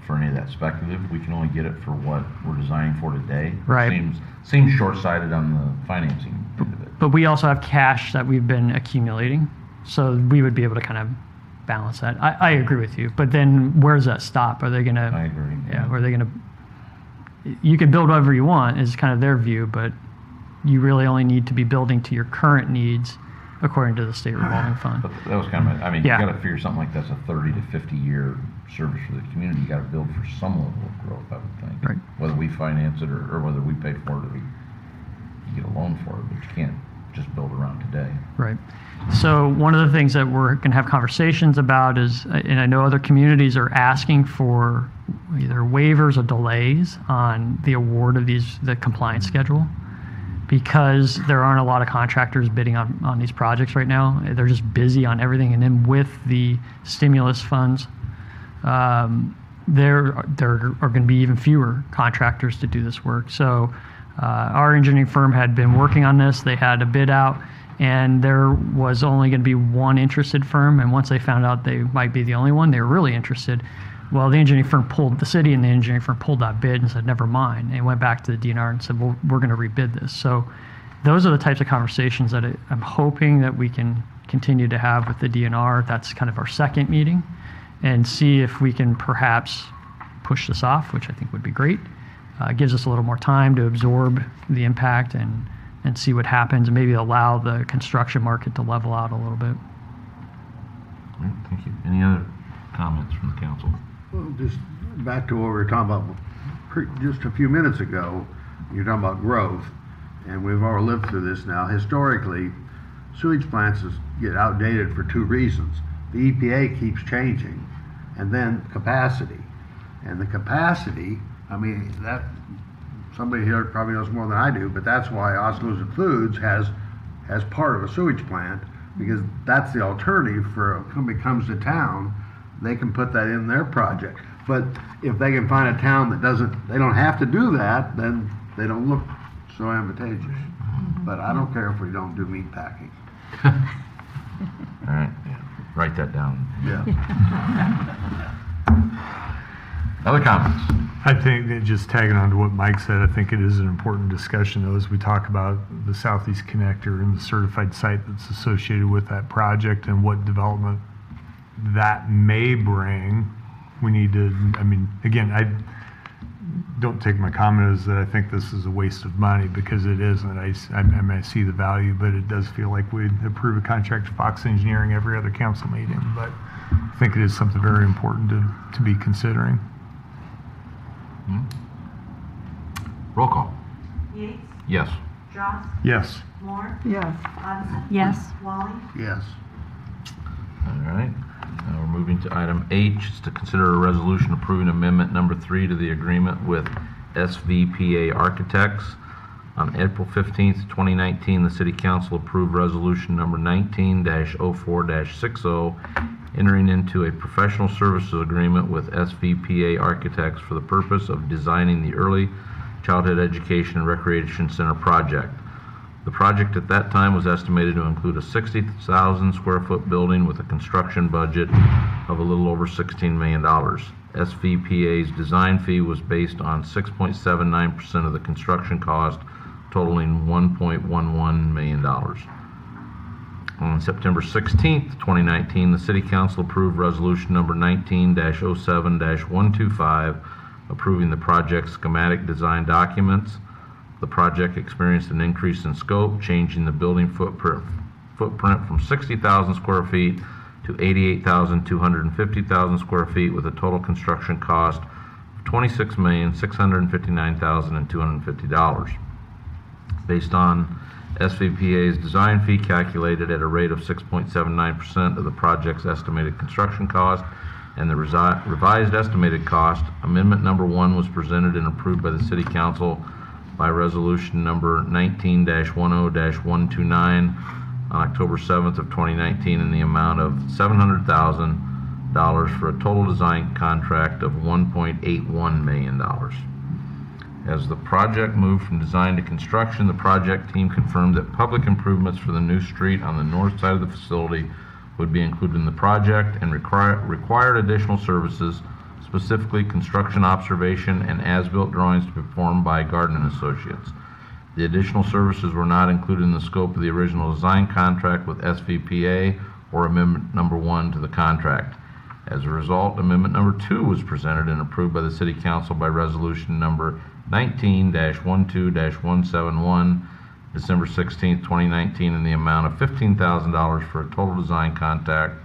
for any of that speculative. We can only get it for what we're designing for today. Right. Seems short-sighted on the financing end of it. But we also have cash that we've been accumulating, so we would be able to kind of balance that. I agree with you, but then where does that stop? Are they going to? I agree. Yeah. Are they going to? You can build whatever you want is kind of their view, but you really only need to be building to your current needs according to the state revolving fund. But that was kind of, I mean, Yeah. you got to figure something like that's a 30 to 50 year service for the community. You got to build for some level of growth, I would think. Right. Whether we finance it or whether we pay for it or you get a loan for it, but you can't just build around today. Right. So one of the things that we're going to have conversations about is, and I know other communities are asking for either waivers or delays on the award of the compliance schedule, because there aren't a lot of contractors bidding on these projects right now. They're just busy on everything. And then with the stimulus funds, there are going to be even fewer contractors to do this work. So our engineering firm had been working on this. They had a bid out, and there was only going to be one interested firm. And once they found out they might be the only one, they were really interested. Well, the engineering firm the city and the engineering firm pulled that bid and said, never mind. And went back to the DNR and said, well, we're going to rebid this. So those are the types of conversations that I'm hoping that we can continue to have with the DNR. That's kind of our second meeting, and see if we can perhaps push this off, which I think would be great. It gives us a little more time to absorb the impact and see what happens, and maybe allow the construction market to level out a little bit. All right, thank you. Any other comments from the council? Well, just back to what we were talking about just a few minutes ago. You're talking about growth, and we've all lived through this now. Historically, sewage plants get outdated for two reasons. The EPA keeps changing, and then capacity. And the capacity, I mean, that somebody here probably knows more than I do, but that's why Oskaloosa Foods has part of a sewage plant, because that's the alternative for a company comes to town. They can put that in their project. But if they can find a town that they don't have to do that, then they don't look so advantageous. but I don't care if we don't do meat packing. All right, write that down. Yeah. Other comments? I think that just tagging on to what Mike said, I think it is an important discussion though, as we talk about the Southeast Connector and the certified site that's associated with that project and what development that may bring. We need to, I mean, again, I don't take my comment as that I think this is a waste of money, because it isn't. I mean, I see the value, but it does feel like we'd approve a contract to Fox Engineering every other council meeting. But I think it is something very important to be considering. Roll call. Yates, Yes. Dross, Yes. Moore, Yes. Odison. Yes. Wally, Yes. All right. Now we're moving to item H. It's to consider a resolution approving amendment number 3 to the agreement with SVPA Architects. On April 15th, 2019, the City Council approved resolution number 19-04-60, entering into a professional services agreement with SVPA Architects for the purpose of designing the Early Childhood Education and Recreation Center project. The project at that time was estimated to include a 60,000 square foot building with a construction budget of a little over $16 million. SVPA's design fee was based on 6.79% of the construction cost, totaling $1.11 million. On September 16th, 2019, the City Council approved resolution number 19-07-125, approving the project schematic design documents. The project experienced an increase in scope, changing the building footprint from 60,000 square feet to 88,250,000 square feet, with a total construction cost of $26,659,250. Based on SVPA's design fee calculated at a rate of 6.79% of the project's estimated construction cost and the revised estimated cost, amendment number 1 was presented and approved by the City Council by resolution number 19-10-129 on October 7th of 2019 in the amount of $700,000 for a total design contract of $1.81 million. As the project moved from design to construction, the project team confirmed that public improvements for the new street on the north side of the facility would be included in the project and required additional services, specifically construction observation and as-built drawings to be performed by Garden & Associates. The additional services were not included in the scope of the original design contract with SVPA or amendment number 1 to the contract. As a result, amendment number 2 was presented and approved by the City Council by resolution number 19-12-171, December 16, 2019, in the amount of $15,000 for a total design contract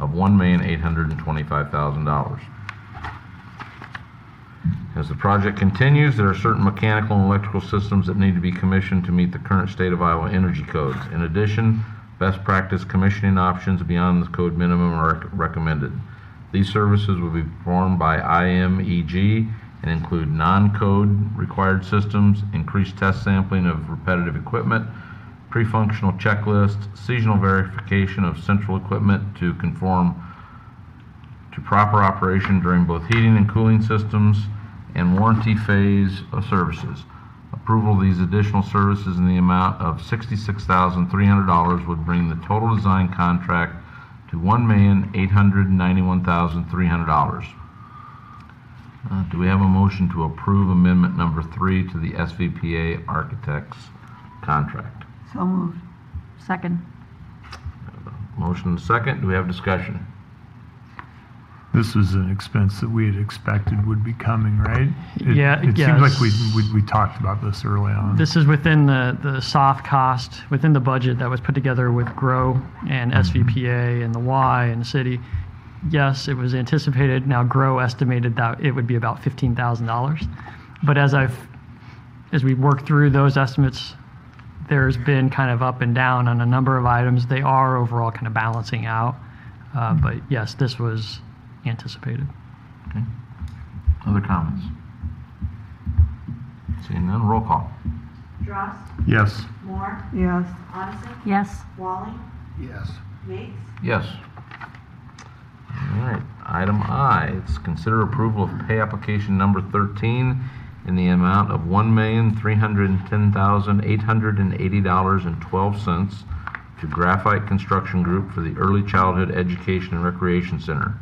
of $1,825,000. As the project continues, there are certain mechanical and electrical systems that need to be commissioned to meet the current state of Iowa energy codes. In addition, best practice commissioning options beyond the code minimum are recommended. These services will be performed by IMEG and include non-code required systems, increased test sampling of repetitive equipment, pre-functional checklists, seasonal verification of central equipment to conform to proper operation during both heating and cooling systems, and warranty phase of services. Approval of these additional services in the amount of $66,300 would bring the total design contract to $1,891,300. Do we have a motion to approve amendment number 3 to the SVPA Architects contract? So moved. Second. Motion and second. Do we have discussion? This was an expense that we had expected would be coming, right? It yes. seems like we talked about this early on. This is within the soft cost, within the budget that was put together with GROW and SVPA and the Y and the city. Yes, it was anticipated. Now GROW estimated that it would be about $15,000. But as we work through those estimates, there's been kind of up and down on a number of items. They are overall kind of balancing out. But yes, this was anticipated. Okay. Other comments? Seeing none, roll call. Dross, Yes. Moore, Yes. Odison, Yes. Wally, Yes. Yates, Yes. All right. Item I, it's consider approval of pay application number 13 in the amount of $1,310,880.12 to Graphite Construction Group for the Early Childhood Education and Recreation Center.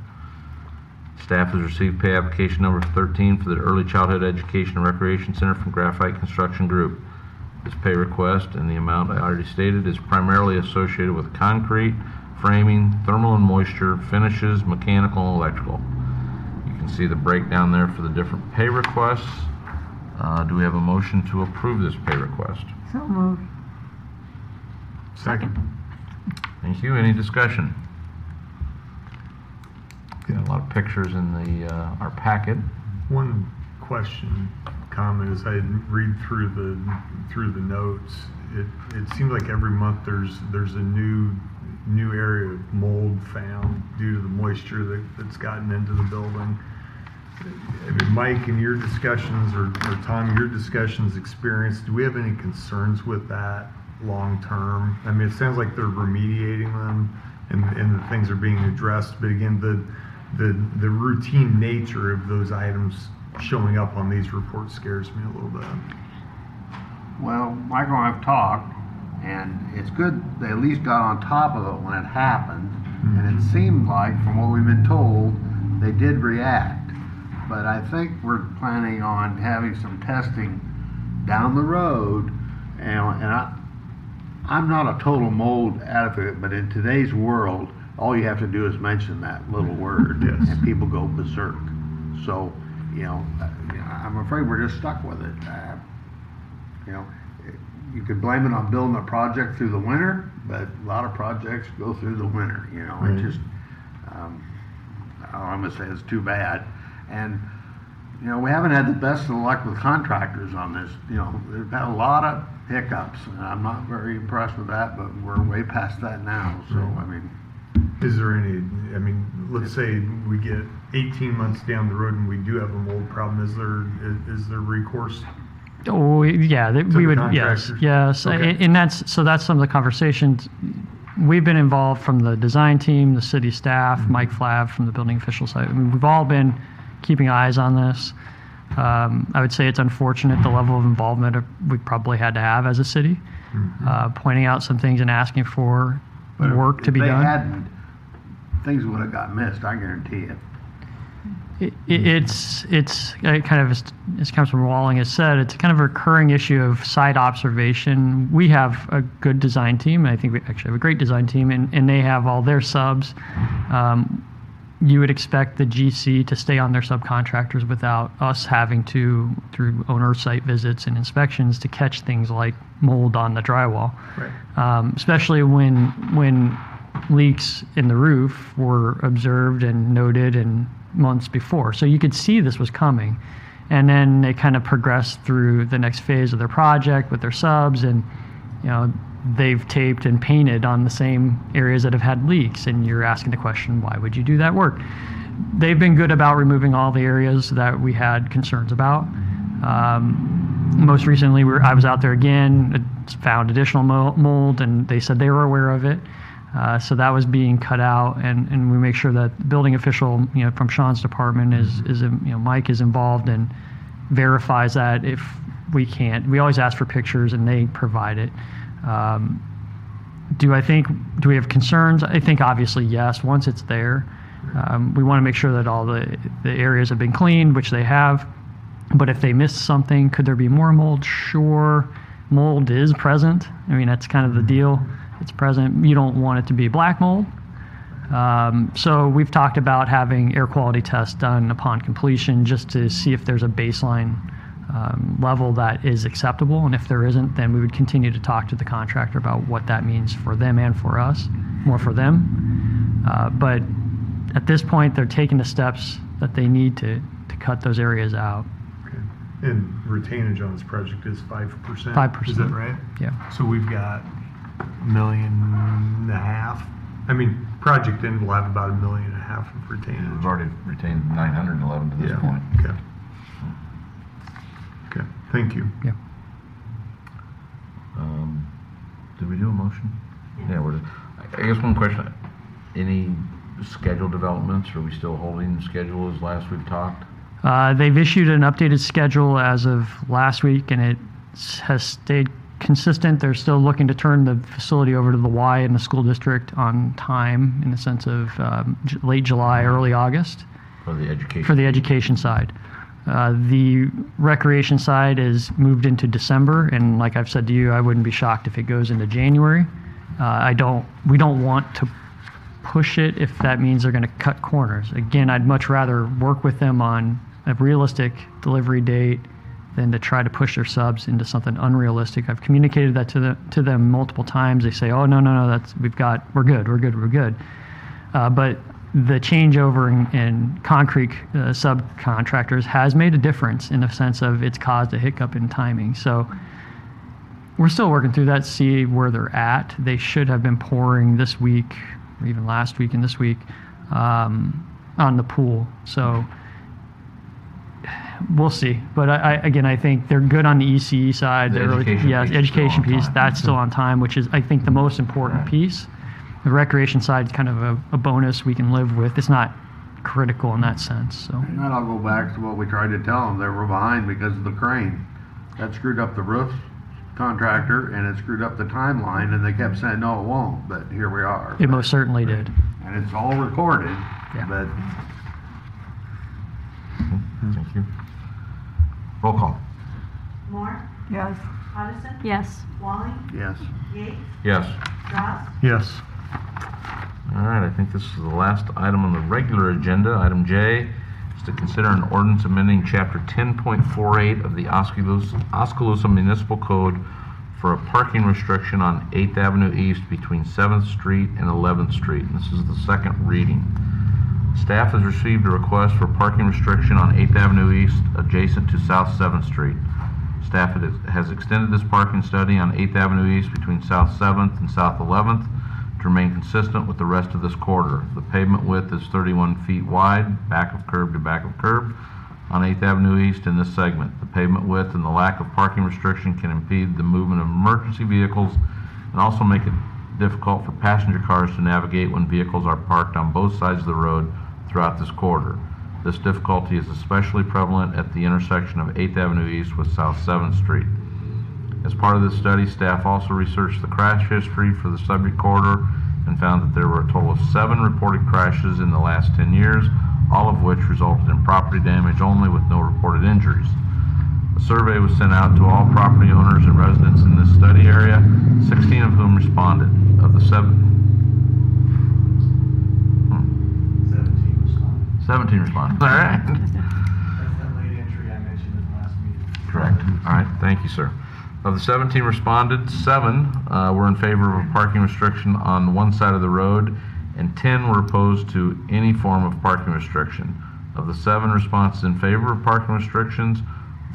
Staff has received pay application number 13 for the Early Childhood Education and Recreation Center from Graphite Construction Group. This pay request and the amount I already stated is primarily associated with concrete, framing, thermal and moisture, finishes, mechanical and electrical. You can see the breakdown there for the different pay requests. Do we have a motion to approve this pay request? So moved. Second. Thank you. Any discussion? Got a lot of pictures in our packet. One question, comment, as I read through the notes, it seems like every month there's a new area of mold found due to the moisture that's gotten into the building. I mean, Mike, in your discussions, or Tom, your discussions, experience, do we have any concerns with that long term? I mean, it sounds like they're remediating them and the things are being addressed, but again, the routine nature of those items showing up on these reports scares me a little bit. Well, Michael and I've talked, and it's good they at least got on top of it when it happened, and it seemed like, from what we've been told, they did react. But I think we're planning on having some testing down the road, and I'm not a total mold advocate, but in today's world, all you have to do is mention that little word, Yes. and people go berserk. So, I'm afraid we're just stuck with it. You could blame it on building a project through the winter, but a lot of projects go through the winter. Right. It just, I'm gonna say it's too bad. And, we haven't had the best of luck with contractors on this. They've had a lot of hiccups, and I'm not very impressed with that, but we're way past that now. So, I mean, Is there any, let's say we get 18 months down the road and we do have a mold problem, is there recourse? Oh, yeah, we would, yes, contractors? yes. Okay. And that's some of the conversations. We've been involved from the design team, the city staff, Mike Flav from the building official side. I mean, we've all been keeping eyes on this. I would say it's unfortunate the level of involvement we probably had to have as a city, pointing out some things and asking for but work to be if they done. hadn't, things would have got missed, I guarantee it. It's kind of, as Councilman Walling has said, it's kind of a recurring issue of site observation. We have a good design team, and I think we actually have a great design team, and they have all their subs. You would expect the GC to stay on their subcontractors without us having to, through owner site visits and inspections, to catch things like mold on the drywall. Right. Especially when leaks in the roof were observed and noted and months before. So you could see this was coming. And then they kind of progressed through the next phase of their project with their subs, and they've taped and painted on the same areas that have had leaks, and you're asking the question, why would you do that work? They've been good about removing all the areas that we had concerns about. Most recently, I was out there again, found additional mold, and they said they were aware of it. So that was being cut out, and we make sure that the building official, from Sean's department Mike is involved and verifies that if we can't. We always ask for pictures, and they provide it. Do we have concerns? I think obviously yes, once it's there. We want to make sure that all the areas have been cleaned, which they have. But if they missed something, could there be more mold? Sure. Mold is present. That's kind of the deal. It's present. You don't want it to be black mold. So we've talked about having air quality tests done upon completion just to see if there's a baseline level that is acceptable. And if there isn't, then we would continue to talk to the contractor about what that means for them and for us, more for them. But at this point, they're taking the steps that they need to cut those areas out. Okay. And retainage on this project is 5%? 5%. Is that right? Yeah. So we've got $1.5 million. Project end will have about $1.5 million of retainage. We've already retained 911 to this point. Okay. Okay, thank you. Yeah. Did we do a motion? Yeah, I guess one question. Any schedule developments? Are we still holding schedule as last we've talked? They've issued an updated schedule as of last week, and it has stayed consistent. They're still looking to turn the facility over to the Y in the school district on time, in the sense of late July, early August. For the education. For the education side. The recreation side is moved into December, and like I've said to you, I wouldn't be shocked if it goes into January. We don't want to push it if that means they're going to cut corners. Again, I'd much rather work with them on a realistic delivery date than to try to push their subs into something unrealistic. I've communicated that to them multiple times. They say, "Oh, no, we're good." But the changeover in concrete subcontractors has made a difference in the sense of it's caused a hiccup in timing. So we're still working through that, see where they're at. They should have been pouring this week, or even last week and this week, on the pool. So we'll see. But I think they're good on the ECE side. The education piece is still on Education piece, time. that's still on time, which is, I think, the most important piece. The recreation side is kind of a bonus we can live with. It's not critical in that sense. So. And I'll go back to what we tried to tell them. They were behind because of the crane. That screwed up the roof contractor, and it screwed up the timeline, and they kept saying, no, it won't, but here we are. It most certainly did. And it's all recorded, Yeah. but Thank you. Roll call. Moore, Yes. Coniston, Yes. Walling, yes. Yates, Yes. Ross, Yes. All right, I think this is the last item on the regular agenda. Item J is to consider an ordinance amending Chapter 10.48 of the Oskaloosa Municipal Code for a parking restriction on 8th Avenue East between 7th Street and 11th Street. And this is the second reading. Staff has received a request for parking restriction on 8th Avenue East adjacent to South 7th Street. Staff has extended this parking study on 8th Avenue East between South 7th and South 11th to remain consistent with the rest of this corridor. The pavement width is 31 feet wide, back of curb to back of curb, on 8th Avenue East in this segment. The pavement width and the lack of parking restriction can impede the movement of emergency vehicles and also make it difficult for passenger cars to navigate when vehicles are parked on both sides of the road throughout this corridor. This difficulty is especially prevalent at the intersection of 8th Avenue East with South 7th Street. As part of this study, staff also researched the crash history for the subject corridor and found that there were a total of 7 reported crashes in the last 10 years, all of which resulted in property damage only with no reported injuries. A survey was sent out to all property owners and residents in this study area, 16 of whom responded. Of the 17 responded. All right. That's that late entry I mentioned in the last meeting. Correct. All right, thank you, sir. Of the 17 responded, 7 were in favor of a parking restriction on one side of the road, and 10 were opposed to any form of parking restriction. Of the 7 responses in favor of parking restrictions,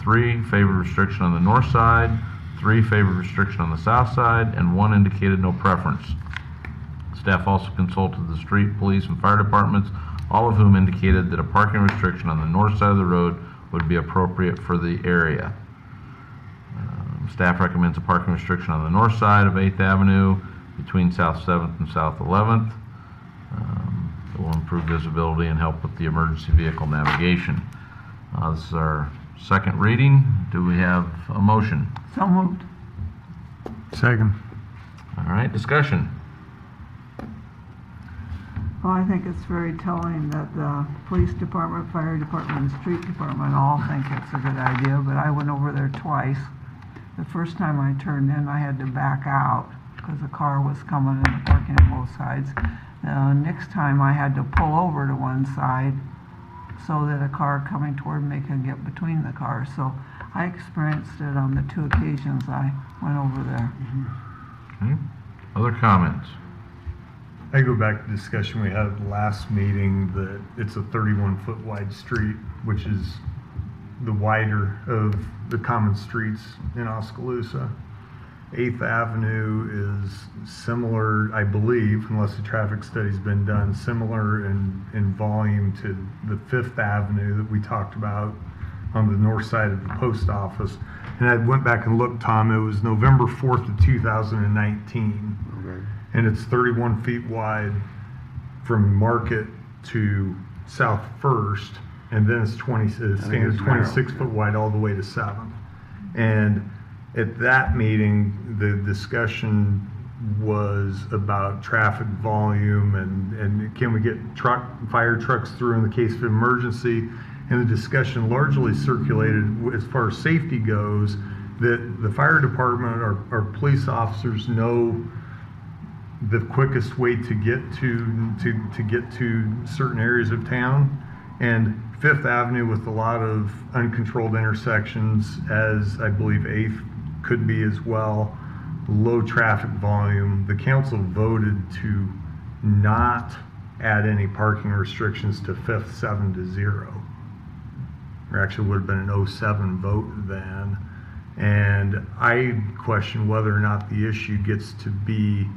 3 favored restriction on the north side, 3 favored restriction on the south side, and 1 indicated no preference. Staff also consulted the street, police, and fire departments, all of whom indicated that a parking restriction on the north side of the road would be appropriate for the area. Staff recommends a parking restriction on the north side of 8th Avenue between South 7th and South 11th. It will improve visibility and help with the emergency vehicle navigation. This is our second reading. Do we have a motion? So moved. Second. All right, discussion. Well, I think it's very telling that the police department, fire department, and street department all think it's a good idea, but I went over there twice. The first time I turned in, I had to back out because the car was coming and parking on both sides. Next time, I had to pull over to one side so that a car coming toward me could get between the cars. So I experienced it on the 2 occasions I went over there. Okay. Other comments? I go back to the discussion we had at the last meeting that it's a 31-foot wide street, which is the wider of the common streets in Oskaloosa. 8th Avenue is similar, I believe, unless the traffic study's been done, similar in volume to the 5th Avenue that we talked about on the north side of the post office. And I went back and looked, Tom, it was November 4th of 2019. Okay. And it's 31 feet wide from Market to South First, and then it's 20, think standard it's narrow, 26 yeah. foot wide all the way to 7th. And at that meeting, the discussion was about traffic volume and can we get fire trucks through in the case of emergency. And the discussion largely circulated as far as safety goes, that the fire department or police officers know the quickest way to get to certain areas of town. And Fifth Avenue with a lot of uncontrolled intersections, as I believe 8th could be as well, low traffic volume. The council voted to not add any parking restrictions to 5th 7-0. Or actually would have been an 07 vote then. And I question whether or not the issue gets to be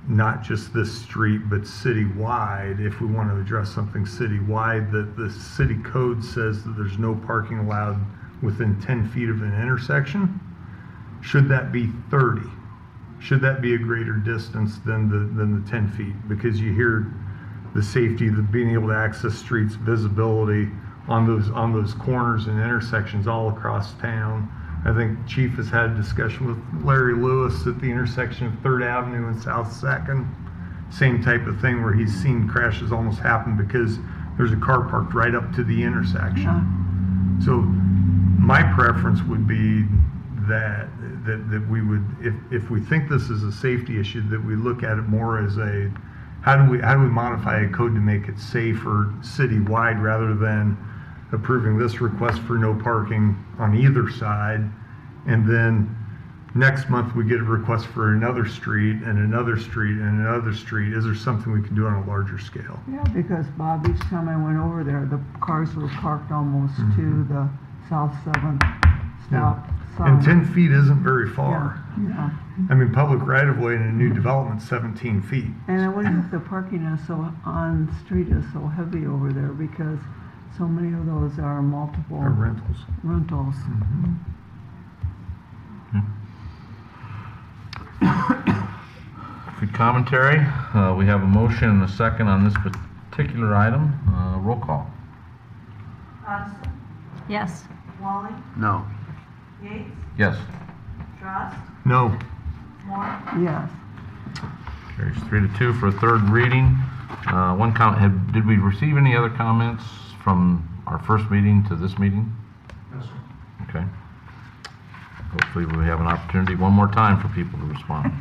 not just this street, but citywide. If we want to address something citywide, that the city code says that there's no parking allowed within 10 feet of an intersection. Should that be 30? Should that be a greater distance than the 10 feet? Because you hear the safety, the being able to access streets, visibility on those corners and intersections all across town. I think Chief has had a discussion with Larry Lewis at the intersection of 3rd Avenue and South 2nd. Same type of thing where he's seen crashes almost happen because there's a car parked right up to the intersection. So my preference would be that we would, if we think this is a safety issue, that we look at it more as a, how do we modify a code to make it safer citywide rather than approving this request for no parking on either side, and then next month we get a request for another street and another street and another street. Is there something we can do on a larger scale? Yeah, because Bob, each time I went over there, the cars were parked almost to the South 7th stop sign. And 10 feet isn't very far. Yeah. I mean, public right-of-way in a new development, 17 feet. And I wonder if the parking is on the street is so heavy over there because so many of those are multiple Or rentals. rentals. Good commentary. We have a motion and a second on this particular item. Roll call. Coniston, Yes. Wally, No. Yates, Yes. Truss, No. Moore, Yes. Carries 3-2 for a third reading. One comment, did we receive any other comments from our first meeting to this meeting? No, sir. Okay. Hopefully we have an opportunity one more time for people to respond.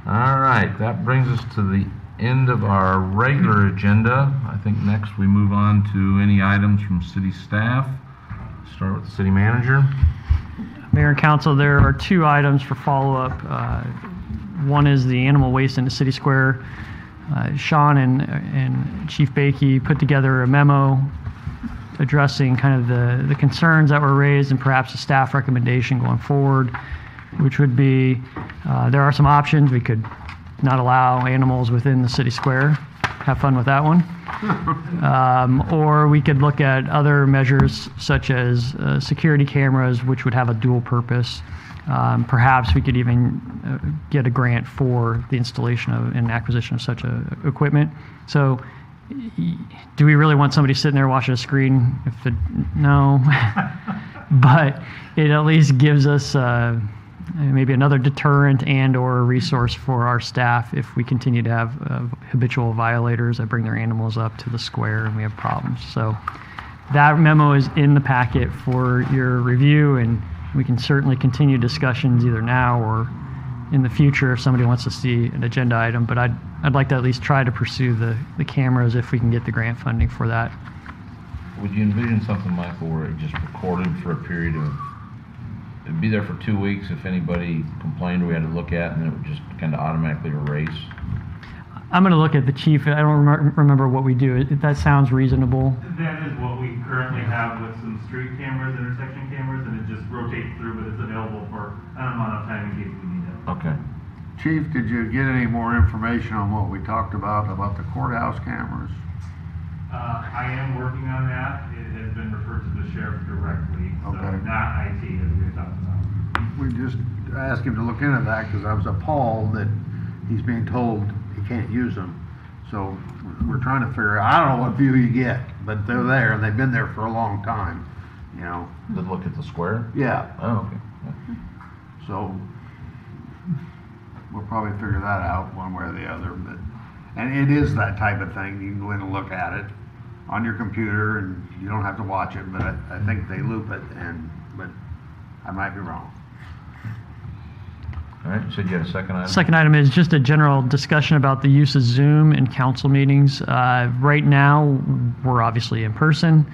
All right, that brings us to the end of our regular agenda. I think next we move on to any items from city staff. Start with the city manager. Mayor and council, there are 2 items for follow-up. One is the animal waste in the city square. Sean and Chief Bakey put together a memo addressing kind of the concerns that were raised and perhaps a staff recommendation going forward, which would be, there are some options. We could not allow animals within the city square. Have fun with that one. Or we could look at other measures such as security cameras, which would have a dual purpose. Perhaps we could even get a grant for the installation of and acquisition of such equipment. So do we really want somebody sitting there watching a screen? No. But it at least gives us maybe another deterrent and or a resource for our staff if we continue to have habitual violators that bring their animals up to the square and we have problems. So that memo is in the packet for your review, and we can certainly continue discussions either now or in the future if somebody wants to see an agenda item. But I'd like to at least try to pursue the cameras if we can get the grant funding for that. Would you envision something, Michael, where it just recorded for a period of, it'd be there for 2 weeks if anybody complained or we had to look at, and then it would just kind of automatically erase? I'm going to look at the chief. I don't remember what we do. That sounds reasonable. That is what we currently have with some street cameras, intersection cameras, and it just rotates through, but it's available for an amount of time in case we need it. Okay. Chief, did you get any more information on what we talked about the courthouse cameras? I am working on that. It has been referred to the sheriff directly, so Okay. not IT as we were talking about. We just asked him to look into that because I was appalled that he's being told he can't use them. So we're trying to figure out, I don't know what view you get, but they're there and they've been there for a long time, you know? Did look at the square? Yeah, Oh, okay. so we'll probably figure that out one way or the other, but, and it is that type of thing. You can go in and look at it on your computer and you don't have to watch it, but I think they loop it but I might be wrong. All right, you said you had a second item? Second item is just a general discussion about the use of Zoom in council meetings. Right now, we're obviously in person,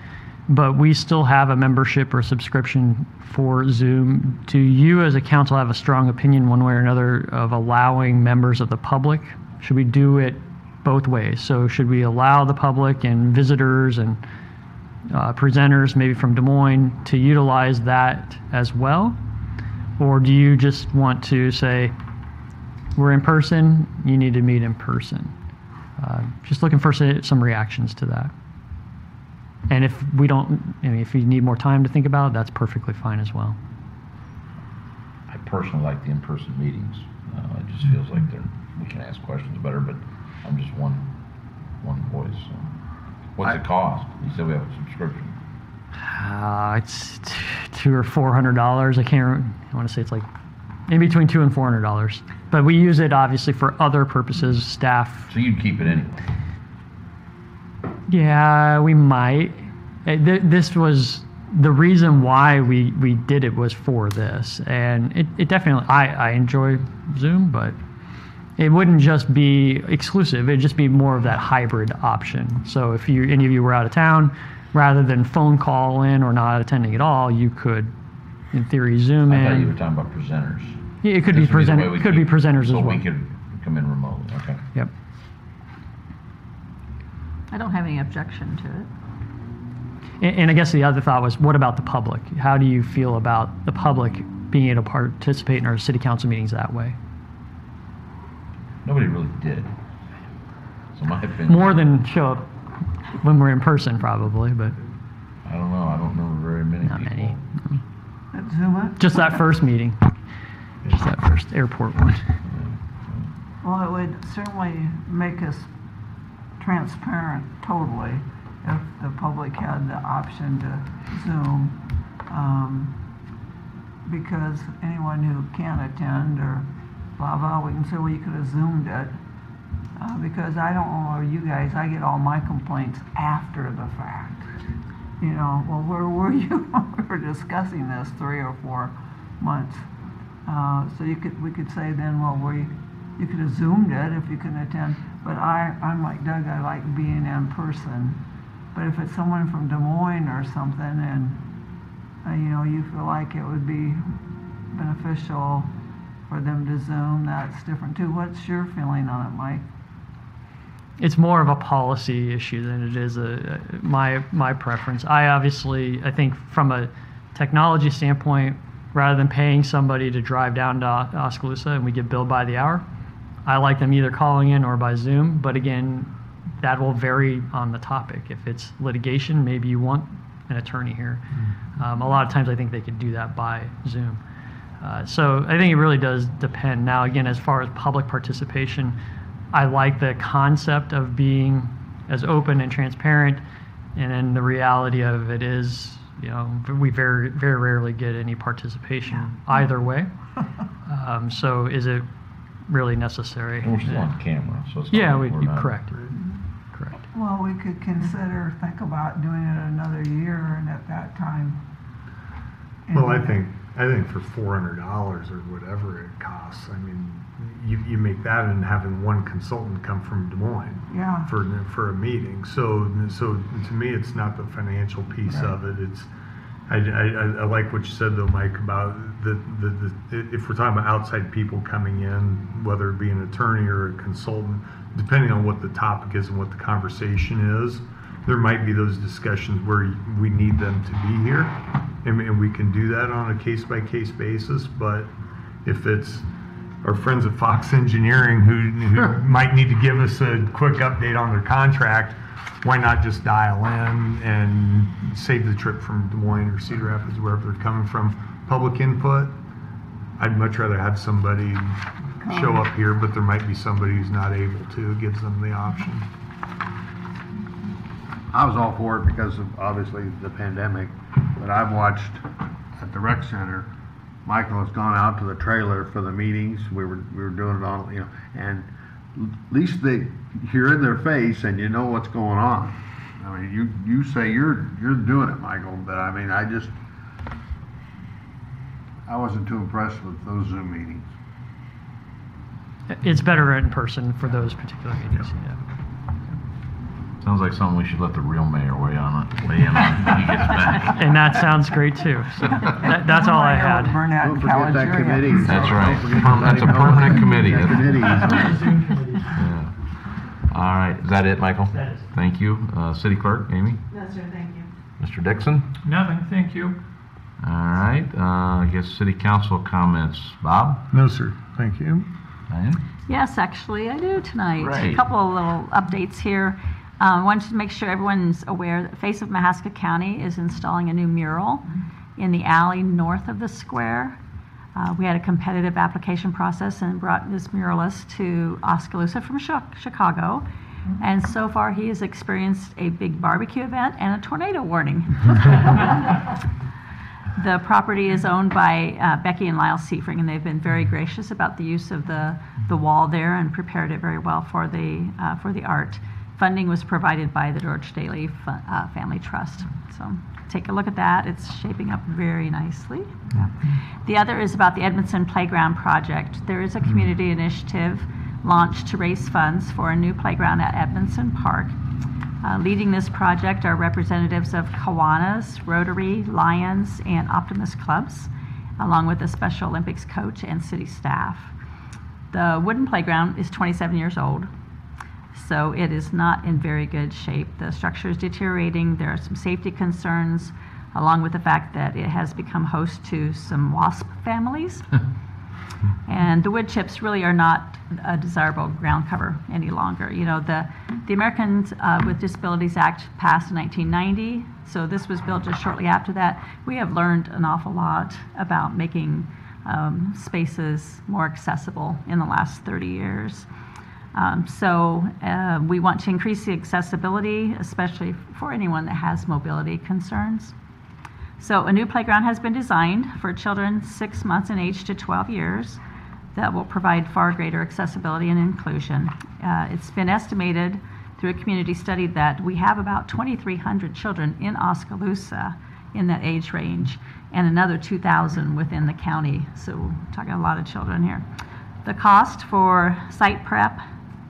but we still have a membership or subscription for Zoom. Do you as a council have a strong opinion one way or another of allowing members of the public? Should we do it both ways? So should we allow the public and visitors and presenters, maybe from Des Moines, to utilize that as well? Or do you just want to say, we're in person, you need to meet in person? Just looking for some reactions to that. And if we don't, I mean, if you need more time to think about it, that's perfectly fine as well. I personally like the in-person meetings. It just feels like we can ask questions better, but I'm just one voice. So. What's it cost? You said we have a subscription. It's $200 or $400. I can't. I want to say it's like in between $200 and $400. But we use it obviously for other purposes, staff. So you'd keep it anyway. Yeah, we might. This was the reason why we did it was for this, and it definitely. I enjoy Zoom, but it wouldn't just be exclusive. It'd just be more of that hybrid option. So if any of you were out of town, rather than phone call in or not attending at all, you could, in theory, Zoom in. I thought you were talking about presenters. Yeah, it could be presenters. Could be presenters as well. So we could come in remotely. Okay. Yep. I don't have any objection to it. And I guess the other thought was, what about the public? How do you feel about the public being able to participate in our city council meetings that way? Nobody really did. So my opinion. More than show up when we're in person, probably, but. I don't know. I don't remember very many not people. Many. At Zoom it? Just that first meeting. Just that first airport one. Well, it would certainly make us transparent totally if the public had the option to Zoom, because anyone who can attend or blah, blah, we can say, well, you could have Zoomed it. Because I don't know you guys, I get all my complaints after the fact. You know, well, where were you when we were discussing this 3 or 4 months? So we could say then, well, you could have Zoomed it if you couldn't attend. But I'm like Doug, I like being in person. But if it's someone from Des Moines or something and, you know, you feel like it would be beneficial for them to Zoom, that's different too. What's your feeling on it, Mike? It's more of a policy issue than it is my preference. I think from a technology standpoint, rather than paying somebody to drive down to Oskaloosa and we get billed by the hour, I like them either calling in or by Zoom. But again, that will vary on the topic. If it's litigation, maybe you want an attorney here. A lot of times I think they could do that by Zoom. So I think it really does depend. Now, again, as far as public participation, I like the concept of being as open and transparent, and then the reality of it is, you know, we very, very rarely get any participation either way. So is it really necessary? And we're still on camera, so it's yeah, not like we're not. Correct. Well, we could think about doing it another year, and at that time. Well, I think for $400 or whatever it costs, I mean, you make that and having one consultant come from Des Moines. Yeah. For a meeting. So to me, it's not the financial piece of it. It's I like what you said though, Mike, about if we're talking about outside people coming in, whether it be an attorney or a consultant, depending on what the topic is and what the conversation is, there might be those discussions where we need them to be here, and we can do that on a case-by-case basis. But if it's our friends at Fox Engineering who might need to give us a quick update on their contract, why not just dial in and save the trip from Des Moines or Cedar Rapids, wherever they're coming from? Public input, I'd much rather have somebody show up here, but there might be somebody who's not able to. It gives them the option. I was all for it because of obviously the pandemic, but I've watched at the rec center, Michael has gone out to the trailer for the meetings. We were doing it on, you know, and at least you're in their face and you know what's going on. I mean, you say you're doing it, Michael, but I mean, I wasn't too impressed with those Zoom meetings. It's better in person for those particular meetings, yeah. Sounds like something we should let the real mayor weigh in on when he gets back. And that sounds great too. So that's all I had. Don't forget that committee. That's right. Don't forget That's a permanent committee. That committee. Yeah. All right, is that it, Michael? That is it. Thank you. City Clerk, Amy? No, sir, thank you. Mr. Dixon? Nothing, thank you. All right, I guess City Council comments. Bob? No, sir. Thank you. Diane? Yes, actually, I do tonight. Great. A couple of little updates here. Wanted to make sure everyone's aware that Face of Mahaska County is installing a new mural in the alley north of the square. We had a competitive application process and brought this muralist to Oskaloosa from Chicago. And so far, he has experienced a big barbecue event and a tornado warning. The property is owned by Becky and Lyle Seifring, and they've been very gracious about the use of the wall there and prepared it very well for the art. Funding was provided by the George Daly Family Trust. So take a look at that. It's shaping up very nicely. Yeah. The other is about the Edmondson Playground project. There is a community initiative launched to raise funds for a new playground at Edmondson Park. Leading this project are representatives of Kiwanis, Rotary, Lions, and Optimist clubs, along with the Special Olympics coach and city staff. The wooden playground is 27 years old, so it is not in very good shape. The structure is deteriorating. There are some safety concerns, along with the fact that it has become host to some wasp families. And the wood chips really are not a desirable ground cover any longer. You know, the Americans with Disabilities Act passed in 1990, so this was built just shortly after that. We have learned an awful lot about making spaces more accessible in the last 30 years. So we want to increase the accessibility, especially for anyone that has mobility concerns. So a new playground has been designed for children 6 months in age to 12 years that will provide far greater accessibility and inclusion. It's been estimated through a community study that we have about 2,300 children in Oskaloosa in that age range and another 2,000 within the county. So we're talking a lot of children here. The cost for site prep,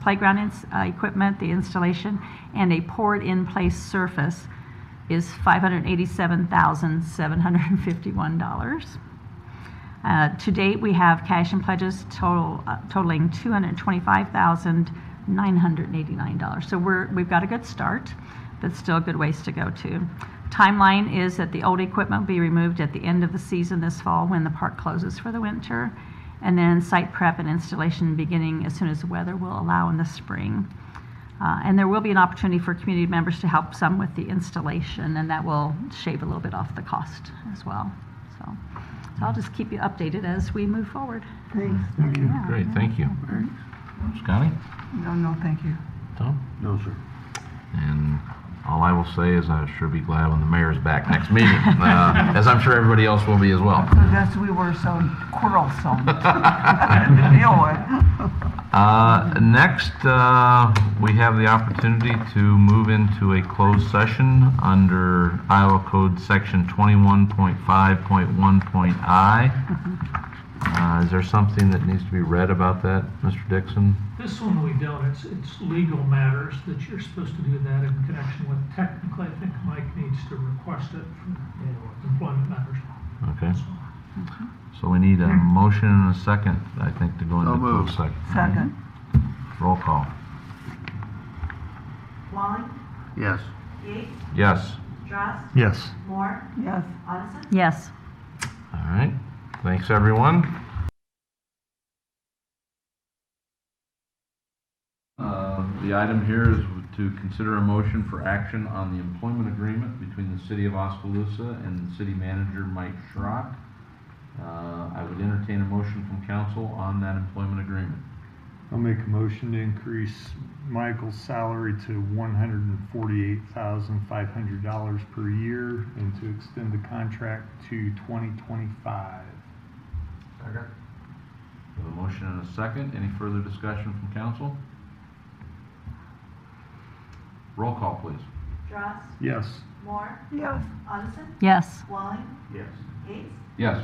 playground equipment, the installation, and a poured-in-place surface is $587,751. To date, we have cash and pledges totaling $225,989. So we've got a good start, but still a good ways to go to. Timeline is that the old equipment will be removed at the end of the season this fall when the park closes for the winter, and then site prep and installation beginning as soon as the weather will allow in the spring. And there will be an opportunity for community members to help some with the installation, and that will shave a little bit off the cost as well. So I'll just keep you updated as we move forward. Thanks. Yeah. Great, thank you. Scotty? No, thank you. Tom? No, sir. And all I will say is I sure be glad when the mayor's back next meeting, as I'm sure everybody else will be as well. Because we were so quarrelsome to deal with. Next, we have the opportunity to move into a closed session under Iowa Code Section 21.5.1.I. Is there something that needs to be read about that, Mr. Dixon? This one we don't, it's legal matters that you're supposed to do that in connection with. Technically, I think Mike needs to request it for employment matters. Okay. So we need a motion and a second, I think, to go into So moved. closed session. Second. Roll call. Walling, Yes. Yates, Yes. Strauss, Yes. Moore, Yes. Addison. Yes. All right. Thanks, everyone. The item here is to consider a motion for action on the employment agreement between the City of Oskaloosa and the City Manager, Mike Schrock. I would entertain a motion from council on that employment agreement. I'll make a motion to increase Michael's salary to $148,500 per year and to extend the contract to 2025. We have a motion and a second. Any further discussion from council? Roll call, please. Dross, Yes. Moore, Yes. Coniston, Yes. Walling, Yes. Gates. Yes.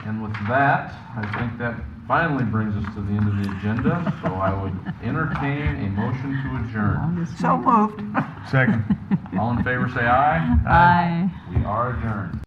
And with that, I think that finally brings us to the end of the agenda, so I would entertain a motion to adjourn. So moved. Second. All in favor, say aye. Aye. We are adjourned.